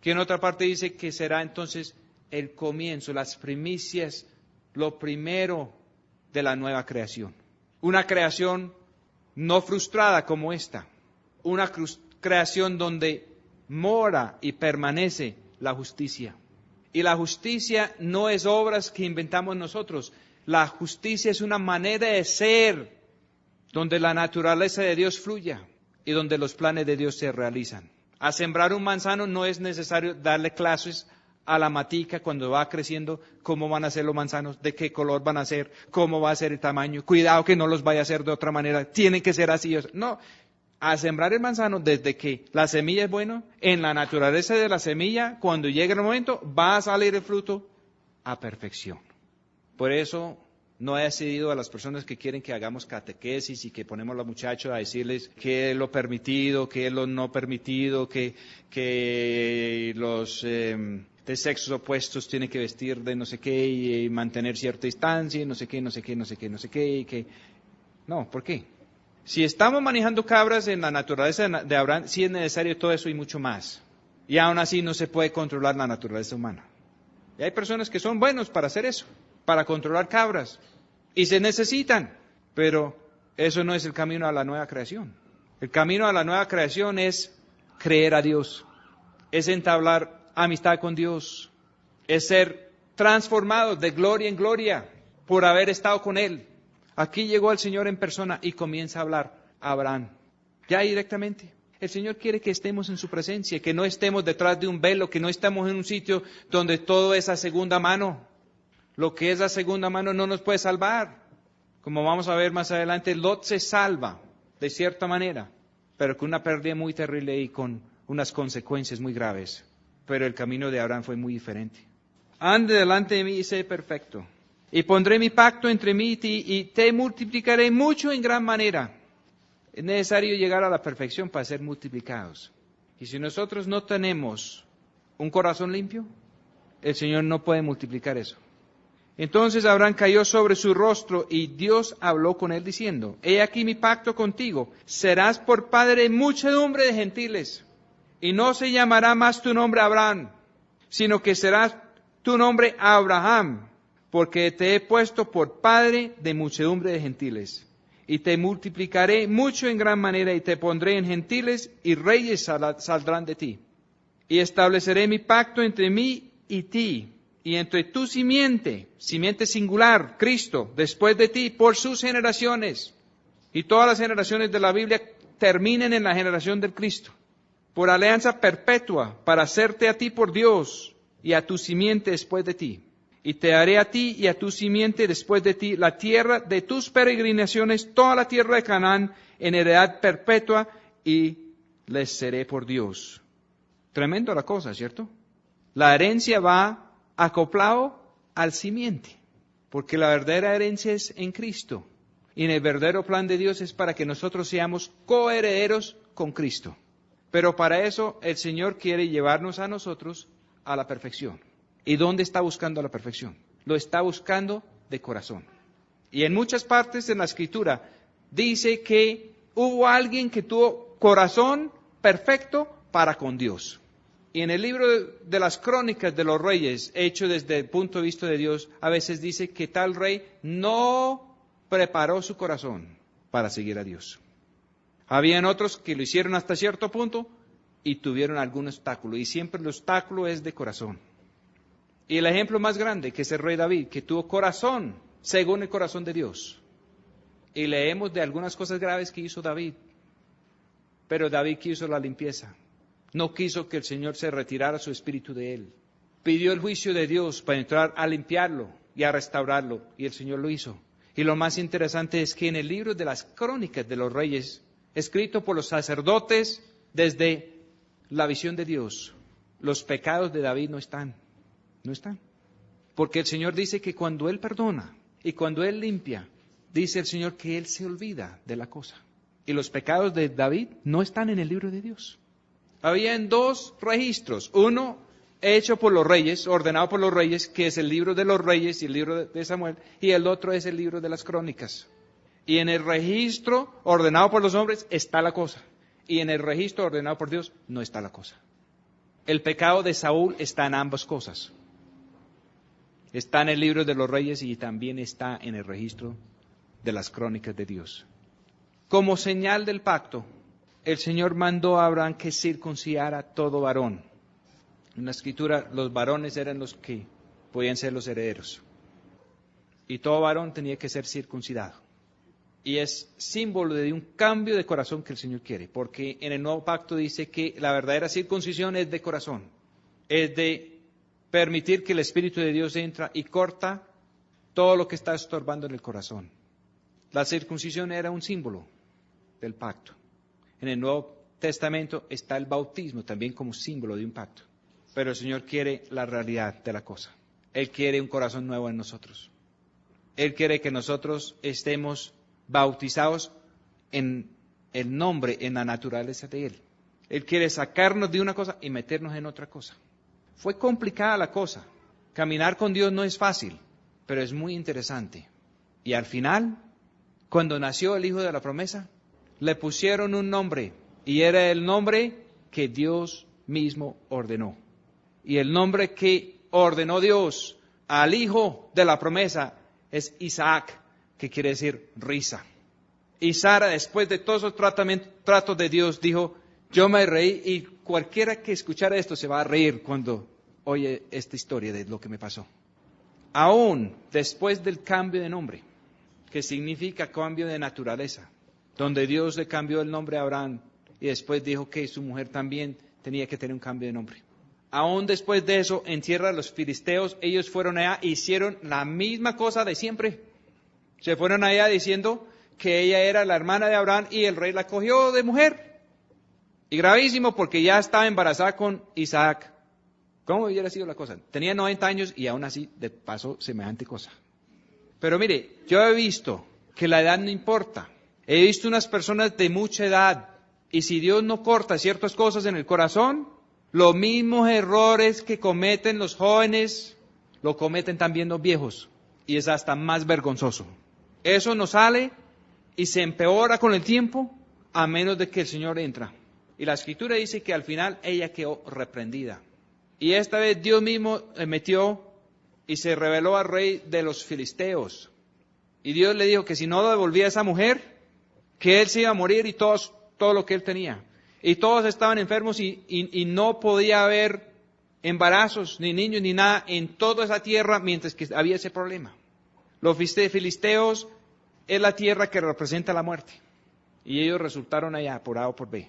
[SPEAKER 3] que en otra parte dice que será entonces el comienzo, las primicias, lo primero de la nueva creación. Una creación no frustrada como esta, una creación donde mora y permanece la justicia. Y la justicia no es obras que inventamos nosotros, la justicia es una manera de ser donde la naturaleza de Dios fluya y donde los planes de Dios se realizan. A sembrar un manzano no es necesario darle clases a la matica cuando va creciendo, cómo van a ser los manzanos, de qué color van a ser, cómo va a ser el tamaño, cuidado que no los vaya a hacer de otra manera, tienen que ser así. No, a sembrar el manzano desde que la semilla es buena, en la naturaleza de la semilla, cuando llegue el momento, va a salir el fruto a perfección. Por eso no he decidido a las personas que quieren que hagamos catequesis y que ponemos a los muchachos a decirles qué es lo permitido, qué es lo no permitido, que los de sexos opuestos tienen que vestir de no sé qué y mantener cierta distancia y no sé qué. No, ¿por qué? Si estamos manejando cabras en la naturaleza de Abraham, sí es necesario todo eso y mucho más. Y aún así no se puede controlar la naturaleza humana. Y hay personas que son buenos para hacer eso, para controlar cabras. Y se necesitan, pero eso no es el camino a la nueva creación. El camino a la nueva creación es creer a Dios, es entablar amistad con Dios, es ser transformados de gloria en gloria por haber estado con Él. Aquí llegó el Señor en persona y comienza a hablar a Abraham, ya directamente. El Señor quiere que estemos en su presencia, que no estemos detrás de un velo, que no estemos en un sitio donde todo es a segunda mano. Lo que es a segunda mano no nos puede salvar. Como vamos a ver más adelante, Lot se salva de cierta manera, pero con una pérdida muy terrible y con unas consecuencias muy graves. Pero el camino de Abraham fue muy diferente. Ande delante de mí y sé perfecto. Y pondré mi pacto entre mí y ti, y te multiplicaré mucho en gran manera. Es necesario llegar a la perfección para ser multiplicados. Y si nosotros no tenemos un corazón limpio, el Señor no puede multiplicar eso. Entonces Abraham cayó sobre su rostro y Dios habló con él diciendo, he aquí mi pacto contigo, serás por padre de muchedumbre de gentiles, y no se llamará más tu nombre Abraham, sino que serás tu nombre Abraham, porque te he puesto por padre de muchedumbre de gentiles. Y te multiplicaré mucho en gran manera, y te pondré en gentiles, y reyes saldrán de ti. Y estableceré mi pacto entre mí y ti, y entre tu simiente singular, Cristo, después de ti, por sus generaciones. Y todas las generaciones de la Biblia terminen en la generación del Cristo. Por alianza perpetua, para hacerte a ti por Dios, y a tu simiente después de ti. y te daré a ti y a tu simiente después de ti la tierra de tus peregrinaciones, toda la tierra de Canaán, en heredad perpetua, y les seré por Dios. Tremendo la cosa, ¿cierto? La herencia va acoplado al simiente, porque la verdadera herencia es en Cristo. Y en el verdadero plan de Dios es para que nosotros seamos coherederos con Cristo. Pero para eso el Señor quiere llevarnos a nosotros a la perfección. ¿Y dónde está buscando la perfección? Lo está buscando de corazón. Y en muchas partes en la Escritura dice que hubo alguien que tuvo corazón perfecto para con Dios. Y en el libro de las crónicas de los reyes, hecho desde el punto de vista de Dios, a veces dice que tal rey no preparó su corazón para seguir a Dios. Habían otros que lo hicieron hasta cierto punto y tuvieron algún obstáculo. Y siempre el obstáculo es de corazón. Y el ejemplo más grande, que es el rey David, que tuvo corazón según el corazón de Dios. Y leemos de algunas cosas graves que hizo David. Pero David quiso la limpieza. No quiso que el Señor se retirara su espíritu de él. Pidió el juicio de Dios para entrar a limpiarlo y a restaurarlo. Y el Señor lo hizo. Y lo más interesante es que en el libro de las crónicas de los reyes, escrito por los sacerdotes desde la visión de Dios, los pecados de David no están. No están. Porque el Señor dice que cuando Él perdona y cuando Él limpia, dice el Señor que Él se olvida de la cosa. Y los pecados de David no están en el libro de Dios. Habían dos registros. Uno hecho por los reyes, ordenado por los reyes, que es el libro de los reyes y el libro de Samuel, y el otro es el libro de las crónicas. Y en el registro ordenado por los hombres está la cosa, y en el registro ordenado por Dios no está la cosa. El pecado de Saúl está en ambas cosas. Está en el libro de los reyes y también está en el registro de las crónicas de Dios. Como señal del pacto, el Señor mandó a Abraham que circuncidara todo varón. En la Escritura, los varones eran los que podían ser los herederos. Y todo varón tenía que ser circuncidado. Y es símbolo de un cambio de corazón que el Señor quiere. Porque en el nuevo pacto dice que la verdadera circuncisión es de corazón. Es de permitir que el Espíritu de Dios entra y corta todo lo que está estorbando en el corazón. La circuncisión era un símbolo del pacto. En el Nuevo Testamento está el bautismo también como símbolo de un pacto. Pero el Señor quiere la realidad de la cosa. Él quiere un corazón nuevo en nosotros. Él quiere que nosotros estemos bautizados en el nombre, en la naturaleza de Él. Él quiere sacarnos de una cosa y meternos en otra cosa. Fue complicada la cosa. Caminar con Dios no es fácil, pero es muy interesante. Y al final, cuando nació el Hijo de la Promesa, le pusieron un nombre. Y era el nombre que Dios mismo ordenó. Y el nombre que ordenó Dios al Hijo de la Promesa es Isaac, que quiere decir risa. Y Sara, después de todos los tratos de Dios, dijo, yo me reí, y cualquiera que escuchara esto se va a reír cuando oye esta historia de lo que me pasó. Aún después del cambio de nombre, que significa cambio de naturaleza, donde Dios le cambió el nombre a Abraham y después dijo que su mujer también tenía que tener un cambio de nombre. Aún después de eso, en tierra de los filisteos, ellos fueron allá e hicieron la misma cosa de siempre. Se fueron allá diciendo que ella era la hermana de Abraham y el rey la cogió de mujer. Y gravísimo porque ya estaba embarazada con Isaac. ¿Cómo hubiera sido la cosa? Tenía 90 años y aún así pasó semejante cosa. Pero mire, yo he visto que la edad no importa. He visto unas personas de mucha edad y si Dios no corta ciertas cosas en el corazón, los mismos errores que cometen los jóvenes, lo cometen también los viejos. Y es hasta más vergonzoso. Eso no sale y se empeora con el tiempo a menos de que el Señor entra. Y la Escritura dice que al final ella quedó reprendida. Y esta vez Dios mismo metió y se reveló al rey de los filisteos. Y Dios le dijo que si no devolvía a esa mujer, que él se iba a morir y todo lo que él tenía. Y todos estaban enfermos y no podía haber embarazos, ni niños, ni nada en toda esa tierra mientras que había ese problema. Los filisteos es la tierra que representa la muerte. Y ellos resultaron allá por A o por B.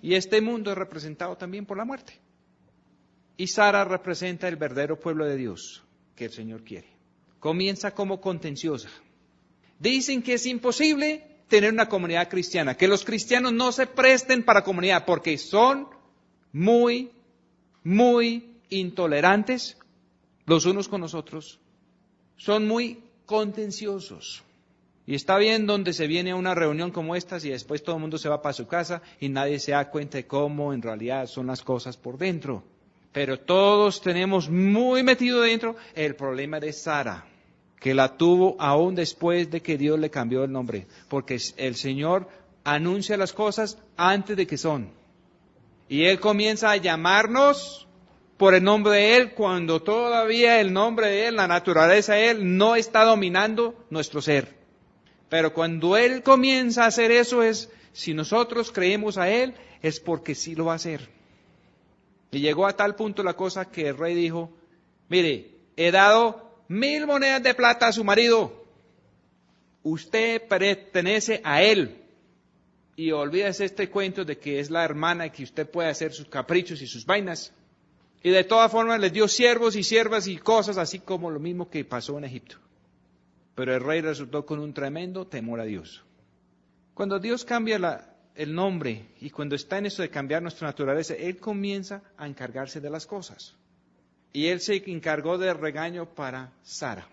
[SPEAKER 3] Y este mundo es representado también por la muerte. Y Sara representa el verdadero pueblo de Dios. que el Señor quiere. Comienza como contenciosa. Dicen que es imposible tener una comunidad cristiana, que los cristianos no se presten para comunidad porque son muy intolerantes los unos con los otros. Son muy contenciosos. Y está bien donde se viene a una reunión como estas y después todo el mundo se va para su casa y nadie se da cuenta de cómo en realidad son las cosas por dentro. Pero todos tenemos muy metido dentro el problema de Sara, que la tuvo aún después de que Dios le cambió el nombre, porque el Señor anuncia las cosas antes de que son. Y Él comienza a llamarnos por el nombre de Él cuando todavía el nombre de Él, la naturaleza de Él, no está dominando nuestro ser. Pero cuando Él comienza a hacer eso si nosotros creemos a Él, es porque sí lo va a hacer. Y llegó a tal punto la cosa que el rey dijo, mire, he dado 1000 monedas de plata a su marido. Usted pertenece a él. Y olvídese este cuento de que es la hermana y que usted puede hacer sus caprichos y sus vainas. Y de todas formas les dio siervos y siervas y cosas así como lo mismo que pasó en Egipto. Pero el rey resultó con un tremendo temor a Dios. Cuando Dios cambia el nombre y cuando está en eso de cambiar nuestra naturaleza, Él comienza a encargarse de las cosas. Y Él se encargó del regaño para Sara.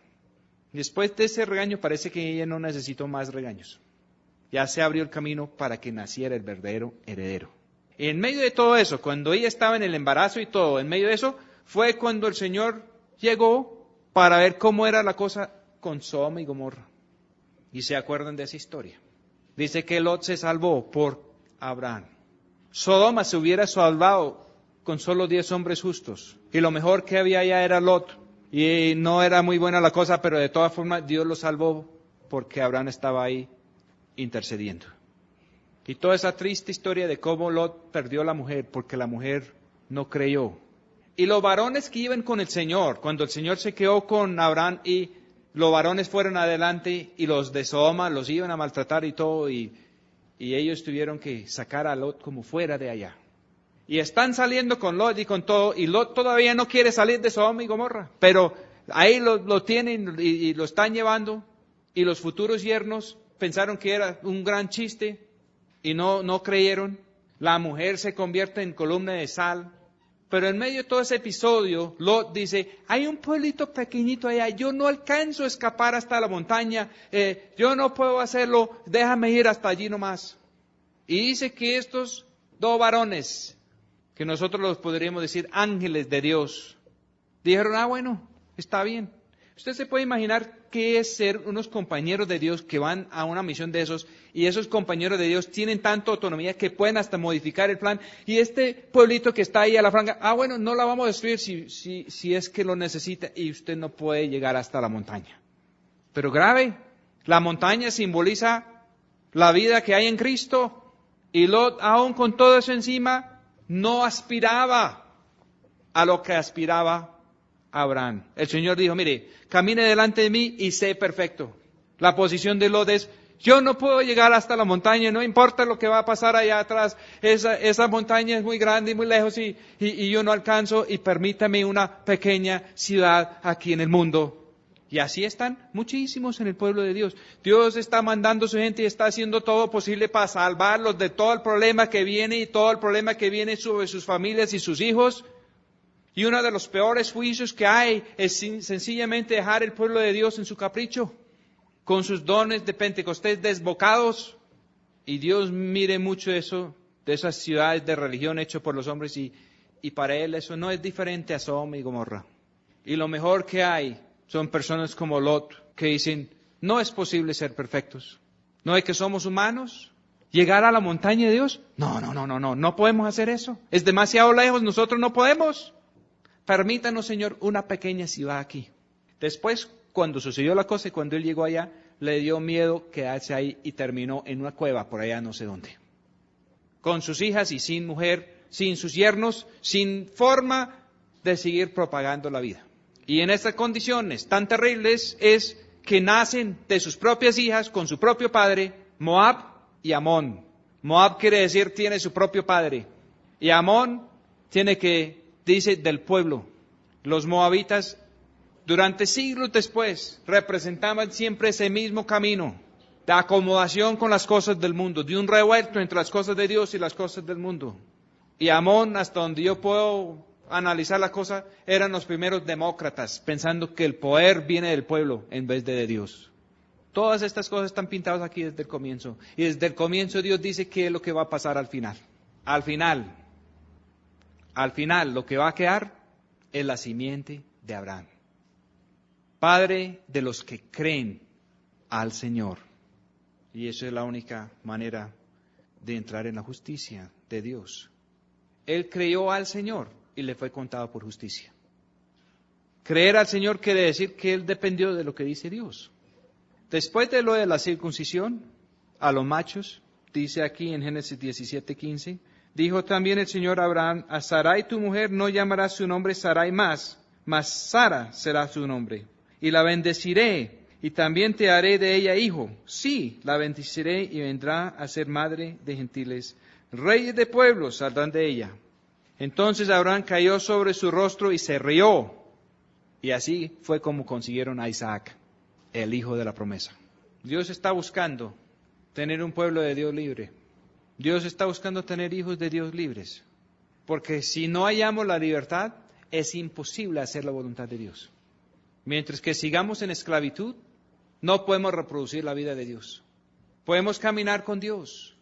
[SPEAKER 3] Después de ese regaño parece que ella no necesitó más regaños. Ya se abrió el camino para que naciera el verdadero heredero. Y en medio de todo eso, cuando ella estaba en el embarazo y todo, en medio de eso, fue cuando el Señor llegó para ver cómo era la cosa con Sodoma y Gomorra. Y se acuerdan de esa historia. Dice que Lot se salvó por Abraham. Sodoma se hubiera salvado con solo 10 hombres justos. Y lo mejor que había allá era Lot. Y no era muy buena la cosa, pero de todas formas Dios lo salvó porque Abraham estaba ahí intercediendo. Y toda esa triste historia de cómo Lot perdió a la mujer porque la mujer no creyó. Y los varones que iban con el Señor, cuando el Señor se quedó con Abraham y los varones fueron adelante y los de Sodoma los iban a maltratar y todo, y ellos tuvieron que sacar a Lot como fuera de allá. Y están saliendo con Lot y con todo, y Lot todavía no quiere salir de Sodoma y Gomorra, pero ahí lo tienen y lo están llevando, y los futuros yernos pensaron que era un gran chiste y no creyeron. La mujer se convierte en columna de sal. Pero en medio de todo ese episodio, Lot dice, hay un pueblito pequeñito allá, yo no alcanzo a escapar hasta la montaña, yo no puedo hacerlo, déjame ir hasta allí nomás. Y dice que estos 2 varones, que nosotros los podríamos decir ángeles de Dios, dijeron, bueno, está bien. Usted se puede imaginar qué es ser unos compañeros de Dios que van a una misión de esos, y esos compañeros de Dios tienen tanta autonomía que pueden hasta modificar el plan, y este pueblito que está ahí a la franja, bueno, no la vamos a destruir si es que lo necesita, y usted no puede llegar hasta la montaña. Pero grave, la montaña simboliza la vida que hay en Cristo, y Lot, aún con todo eso encima, no aspiraba a lo que aspiraba Abraham. El Señor dijo, mire, camine delante de mí y sé perfecto. La posición de Lot es, yo no puedo llegar hasta la montaña, no importa lo que va a pasar allá atrás, esa montaña es muy grande y muy lejos y yo no alcanzo, y permítame una pequeña ciudad aquí en el mundo. Y así están muchísimos en el pueblo de Dios. Dios está mandando a su gente y está haciendo todo posible para salvarlos de todo el problema que viene y todo el problema que viene sobre sus familias y sus hijos. Y uno de los peores juicios que hay es sencillamente dejar el pueblo de Dios en su capricho, con sus dones de Pentecostés desbocados. Y Dios mire mucho eso, de esas ciudades de religión hechas por los hombres, y para Él eso no es diferente a Sodoma y Gomorra. Y lo mejor que hay son personas como Lot, que dicen, no es posible ser perfectos. ¿No es que somos humanos? ¿Llegar a la montaña de Dios? No podemos hacer eso. Es demasiado lejos, nosotros no podemos. Permítanos, Señor, una pequeña ciudad aquí. Después, cuando sucedió la cosa y cuando él llegó allá, le dio miedo quedarse ahí y terminó en una cueva por allá no sé dónde. Con sus hijas y sin mujer, sin sus yernos, sin forma de seguir propagando la vida. Y en estas condiciones tan terribles es que nacen de sus propias hijas con su propio padre, Moab y Amón. Moab quiere decir tiene su propio padre. Y Amón dice del pueblo. Los moabitas durante siglos después, representaban siempre ese mismo camino de acomodación con las cosas del mundo, de un revuelto entre las cosas de Dios y las cosas del mundo. Y Amón, hasta donde yo puedo analizar la cosa, eran los primeros demócratas, pensando que el poder viene del pueblo en vez de Dios. Todas estas cosas están pintadas aquí desde el comienzo. Y desde el comienzo Dios dice qué es lo que va a pasar al final. Al final, lo que va a quedar es la simiente de Abraham, padre de los que creen al Señor. Y eso es la única manera de entrar en la justicia de Dios. Él creyó al Señor y le fue contado por justicia. Creer al Señor quiere decir que él dependió de lo que dice Dios. Después de lo de la circuncisión a los machos, dice aquí en Génesis 17:15, dijo también el Señor a Abraham, a Sarai tu mujer no llamarás su nombre Sarai más, mas Sara será su nombre. Y la bendeciré, y también te haré de ella hijo. Sí, la bendeciré y vendrá a ser madre de gentiles. Reyes de pueblos saldrán de ella. Entonces Abraham cayó sobre su rostro y se rió. Y así fue como consiguieron a Isaac, el hijo de la promesa. Dios está buscando tener un pueblo de Dios libre. Dios está buscando tener hijos de Dios libres. Porque si no hallamos la libertad, es imposible hacer la voluntad de Dios. Mientras que sigamos en esclavitud, no podemos reproducir la vida de Dios. Podemos caminar con Dios.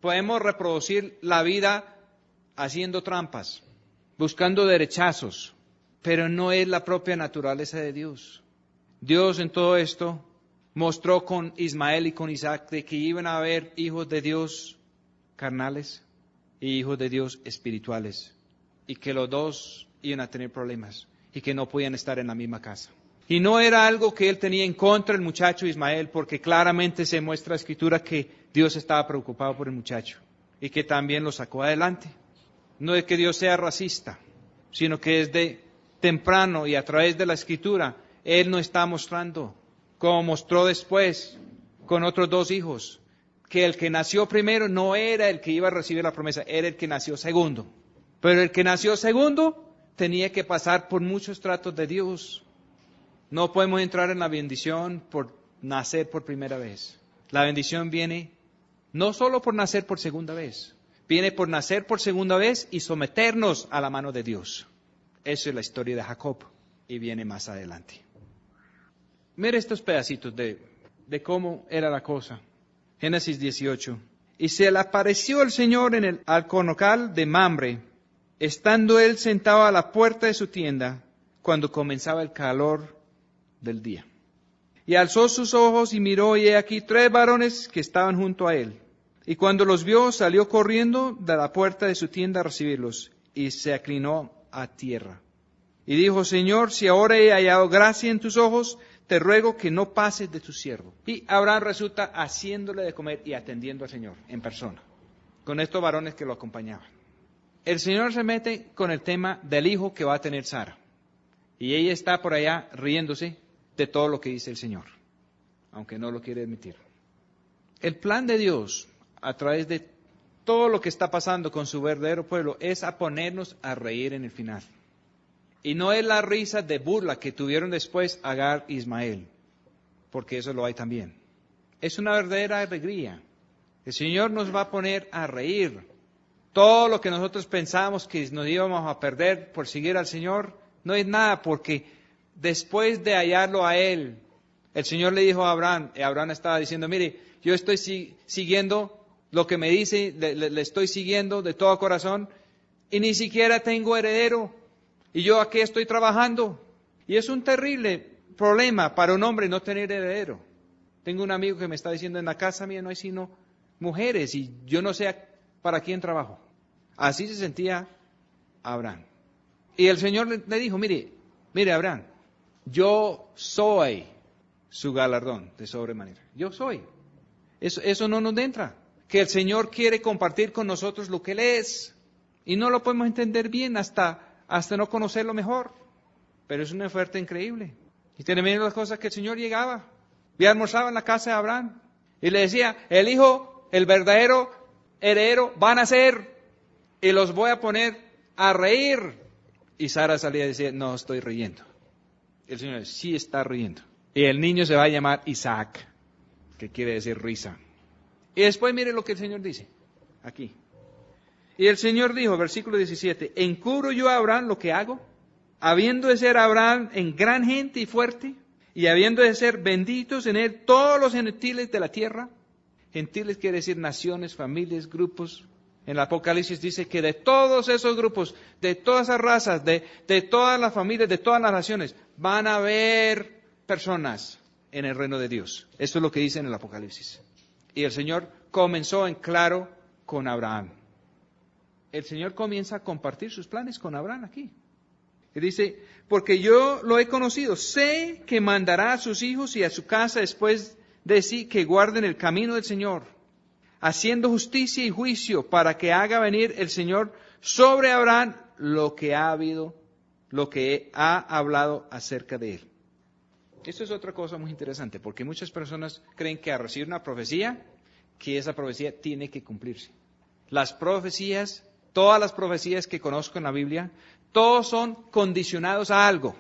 [SPEAKER 3] Podemos reproducir la vida haciendo trampas, buscando derechazos, pero no es la propia naturaleza de Dios. Dios en todo esto mostró con Ismael y con Isaac de que iban a haber hijos de Dios carnales y hijos de Dios espirituales, y que los dos iban a tener problemas y que no podían estar en la misma casa. Y no era algo que él tenía en contra del muchacho Ismael, porque claramente se muestra en la Escritura que Dios estaba preocupado por el muchacho y que también lo sacó adelante. No es que Dios sea racista, sino que desde temprano y a través de la Escritura, Él nos está mostrando, como mostró después con otros dos hijos, que el que nació primero no era el que iba a recibir la promesa, era el que nació segundo. Pero el que nació segundo tenía que pasar por muchos tratos de Dios. No podemos entrar en la bendición por nacer por primera vez. La bendición viene no solo por nacer por segunda vez, viene por nacer por segunda vez y someternos a la mano de Dios. Esa es la historia de Jacob y viene más adelante. Mire estos pedacitos de cómo era la cosa. Génesis 18. Y se le apareció el Señor en el alcornocal de Mamre, estando él sentado a la puerta de su tienda, cuando comenzaba el calor del día. Y alzó sus ojos y miró, y he aquí 3 varones que estaban junto a él. Y cuando los vio, salió corriendo de la puerta de su tienda a recibirlos, y se inclinó a tierra. Y dijo, Señor, si ahora he hallado gracia en tus ojos, te ruego que no pases de tu siervo. Y Abraham resulta haciéndole de comer y atendiendo al Señor en persona, con estos varones que lo acompañaban. El Señor se mete con el tema del hijo que va a tener Sara. Y ella está por allá riéndose de todo lo que dice el Señor, aunque no lo quiere admitir. El plan de Dios, a través de todo lo que está pasando con su verdadero pueblo, es a ponernos a reír en el final. Y no es la risa de burla que tuvieron después Agar e Ismael, porque eso lo hay también. Es una verdadera alegría. El Señor nos va a poner a reír. Todo lo que nosotros pensábamos que nos íbamos a perder por seguir al Señor, no es nada, porque después de hallarlo a Él, el Señor le dijo a Abraham, y Abraham estaba diciendo, mire, yo estoy siguiendo lo que me dice, le estoy siguiendo de todo corazón, y ni siquiera tengo heredero, y yo aquí estoy trabajando. Y es un terrible problema para un hombre no tener heredero. Tengo un amigo que me está diciendo, en la casa mía no hay sino mujeres, y yo no sé para quién trabajo. Así se sentía Abraham. Y el Señor le dijo, mire Abraham, yo soy su galardón de sobremanera. Yo soy. Eso no nos entra. Que el Señor quiere compartir con nosotros lo que Él es. Y no lo podemos entender bien hasta no conocerlo mejor. Pero es una oferta increíble. Y tenemos las cosas que el Señor llegaba. Y almorzaba en la casa de Abraham. Y le decía, el hijo, el verdadero heredero, van a ser. Y los voy a poner a reír. Y Sara salía y decía, no estoy riendo.
[SPEAKER 2] El Señor sí está riendo. Y el niño se va a llamar Isaac, que quiere decir risa. Y después mire lo que el Señor dice, aquí. Y el Señor dijo, versículo 17, ¿encubro yo a Abraham lo que hago? Habiendo de ser Abraham en gran gente y fuerte, y habiendo de ser benditos en él todos los gentiles de la tierra. Gentiles quiere decir naciones, familias, grupos. En el Apocalipsis dice que de todos esos grupos, de todas esas razas, de todas las familias, de todas las naciones, van a haber personas en el reino de Dios. Esto es lo que dice en el Apocalipsis. Y el Señor comenzó en claro con Abraham. El Señor comienza a compartir sus planes con Abraham aquí. Y dice, porque yo lo he conocido, sé que mandará a sus hijos y a su casa después de sí que guarden el camino del Señor, haciendo justicia y juicio para que haga venir el Señor sobre Abraham lo que ha hablado acerca de él. Esto es otra cosa muy interesante, porque muchas personas creen que al recibir una profecía, que esa profecía tiene que cumplirse. Las profecías, todas las profecías que conozco en la Biblia, todos son condicionados a algo.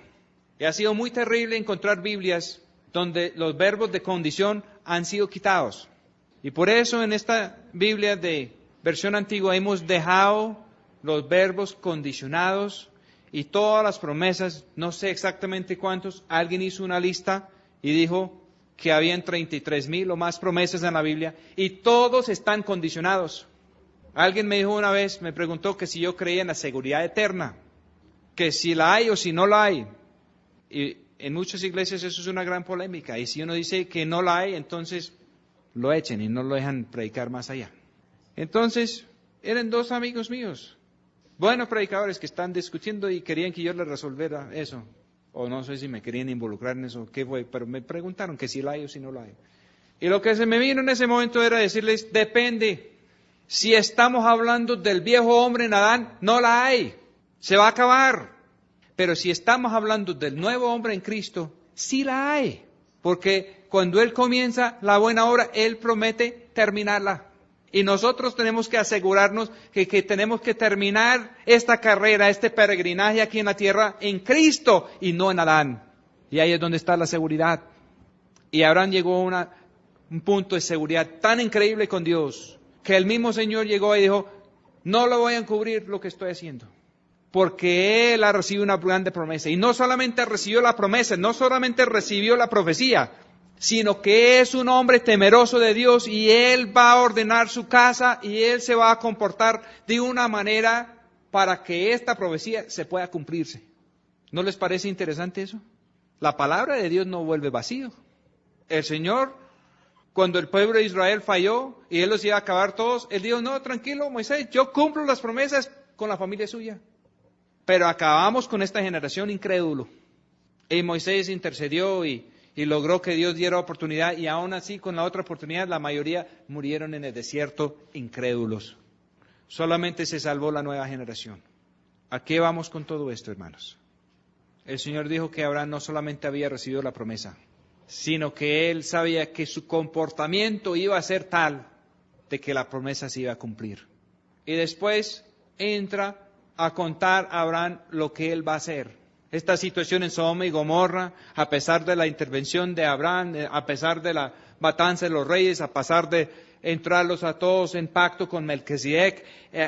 [SPEAKER 2] Y ha sido muy terrible encontrar Biblias donde los verbos de condición han sido quitados. Y por eso en esta Biblia de versión antigua hemos dejado los verbos condicionados y todas las promesas, no sé exactamente cuántos, alguien hizo una lista y dijo que habían 33,000 o más promesas en la Biblia y todos están condicionados. Alguien me dijo una vez, me preguntó que si yo creía en la seguridad eterna, que si la hay o si no la hay. Y en muchas iglesias eso es una gran polémica. Y si uno dice que no la hay, entonces lo echen y no lo dejan predicar más allá. Entonces, eran dos amigos míos, buenos predicadores que están discutiendo y querían que yo les resolviera eso. O no sé si me querían involucrar en eso, qué fue, pero me preguntaron que si la hay o si no la hay. Y lo que se me vino en ese momento era decirles, depende. Si estamos hablando del viejo hombre en Adán, no la hay. Se va a acabar. Pero si estamos hablando del nuevo hombre en Cristo, sí la hay. Porque cuando Él comienza la buena obra, Él promete terminarla. Y nosotros tenemos que asegurarnos que tenemos que terminar esta carrera, este peregrinaje aquí en la tierra, en Cristo y no en Adán. Y ahí es donde está la seguridad. Y Abraham llegó a un punto de seguridad tan increíble con Dios, que el mismo Señor llegó y dijo, no lo voy a encubrir lo que estoy haciendo. Porque Él ha recibido una grande promesa. Y no solamente recibió la promesa, no solamente recibió la profecía, sino que es un hombre temeroso de Dios y Él va a ordenar su casa y Él se va a comportar de una manera para que esta profecía se pueda cumplirse. ¿No les parece interesante eso? La palabra de Dios no vuelve vacío. El Señor, cuando el pueblo de Israel falló y Él los iba a acabar todos, Él dijo, no, tranquilo Moisés, yo cumplo las promesas con la familia suya. Pero acabamos con esta generación incrédulo. Y Moisés intercedió y logró que Dios diera oportunidad. Y aún así, con la otra oportunidad, la mayoría murieron en el desierto incrédulos. Solamente se salvó la nueva generación. ¿A qué vamos con todo esto, hermanos? El Señor dijo que Abraham no solamente había recibido la promesa, sino que él sabía que su comportamiento iba a ser tal de que la promesa se iba a cumplir. Y después entra a contar a Abraham lo que él va a hacer. Esta situación en Sodoma y Gomorra, a pesar de la intervención de Abraham, a pesar de la matanza de los reyes, a pesar de entrarlos a todos en pacto con Melquisedec,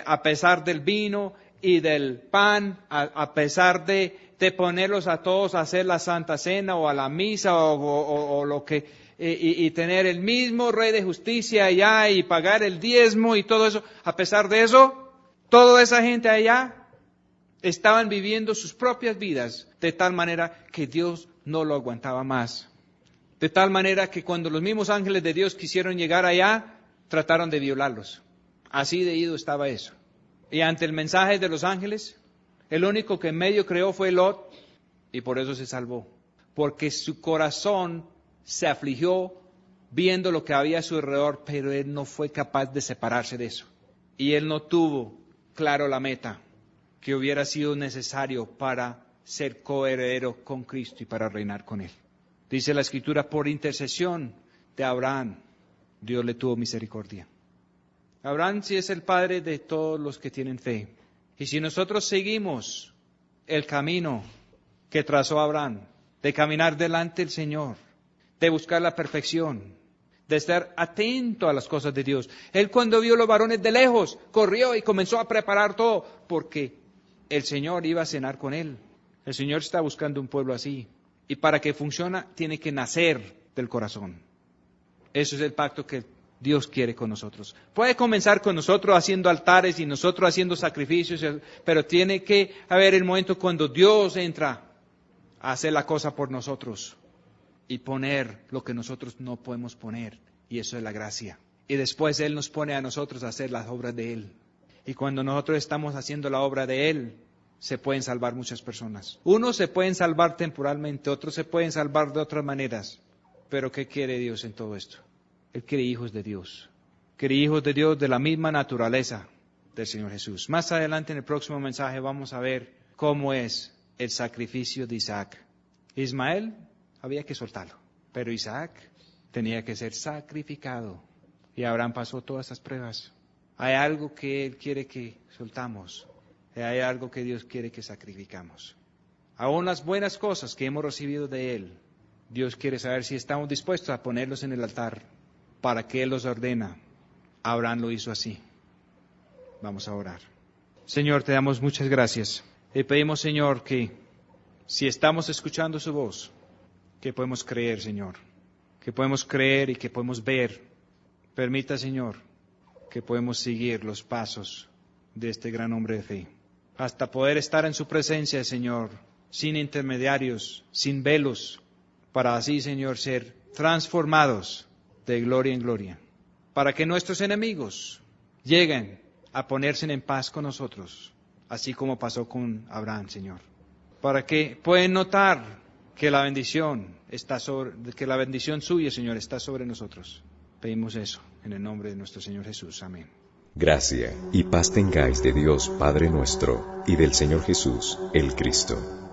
[SPEAKER 2] a pesar del vino y del pan, a pesar de ponerlos a todos a hacer la Santa Cena o a la misa o lo que, y tener el mismo Rey de Justicia allá y pagar el diezmo y todo eso, a pesar de eso, toda esa gente allá estaban viviendo sus propias vidas de tal manera que Dios no lo aguantaba más. De tal manera que cuando los mismos ángeles de Dios quisieron llegar allá, trataron de violarlos. Así de ido estaba eso. Y ante el mensaje de los ángeles, el único que en medio creó fue Lot, y por eso se salvó. Porque su corazón se afligió viendo lo que había a su alrededor, pero él no fue capaz de separarse de eso. Y él no tuvo claro la meta que hubiera sido necesario para ser coheredero con Cristo y para reinar con Él. Dice la Escritura, por intercesión de Abraham, Dios le tuvo misericordia. Abraham sí es el padre de todos los que tienen fe. Y si nosotros seguimos el camino que trazó Abraham,
[SPEAKER 3] de caminar delante del Señor, de buscar la perfección, de estar atento a las cosas de Dios. Él cuando vio los varones de lejos, corrió y comenzó a preparar todo, porque el Señor iba a cenar con él. El Señor está buscando un pueblo así. Y para que funcione, tiene que nacer del corazón. Eso es el pacto que Dios quiere con nosotros. Puede comenzar con nosotros haciendo altares y nosotros haciendo sacrificios, pero tiene que haber el momento cuando Dios entra a hacer la cosa por nosotros y poner lo que nosotros no podemos poner, y eso es la gracia. Y después Él nos pone a nosotros a hacer las obras de Él. Y cuando nosotros estamos haciendo la obra de Él, se pueden salvar muchas personas. Unos se pueden salvar temporalmente, otros se pueden salvar de otras maneras. Pero ¿qué quiere Dios en todo esto? Él quiere hijos de Dios. Quiere hijos de Dios de la misma naturaleza del Señor Jesús. Más adelante en el próximo mensaje vamos a ver cómo es el sacrificio de Isaac. Ismael había que soltarlo, pero Isaac tenía que ser sacrificado. Y Abraham pasó todas esas pruebas. Hay algo que Él quiere que soltamos. Y hay algo que Dios quiere que sacrificamos. Aún las buenas cosas que hemos recibido de Él, Dios quiere saber si estamos dispuestos a ponerlos en el altar para que Él los ordena. Abraham lo hizo así. Vamos a orar. Señor, te damos muchas gracias. Te pedimos, Señor, que si estamos escuchando su voz, que podemos creer, Señor. Que podemos creer y que podemos ver. Permita, Señor, que podemos seguir los pasos de este gran hombre de fe. Hasta poder estar en su presencia, Señor, sin intermediarios, sin velos, para así, Señor, ser transformados de gloria en gloria. Para que nuestros enemigos lleguen a ponerse en paz con nosotros, así como pasó con Abraham, Señor. Para que puedan notar que la bendición suya, Señor, está sobre nosotros. Pedimos eso en el nombre de nuestro Señor Jesús. Amén.
[SPEAKER 1] Gracia y paz tengáis de Dios Padre nuestro y del Señor Jesús, el Cristo.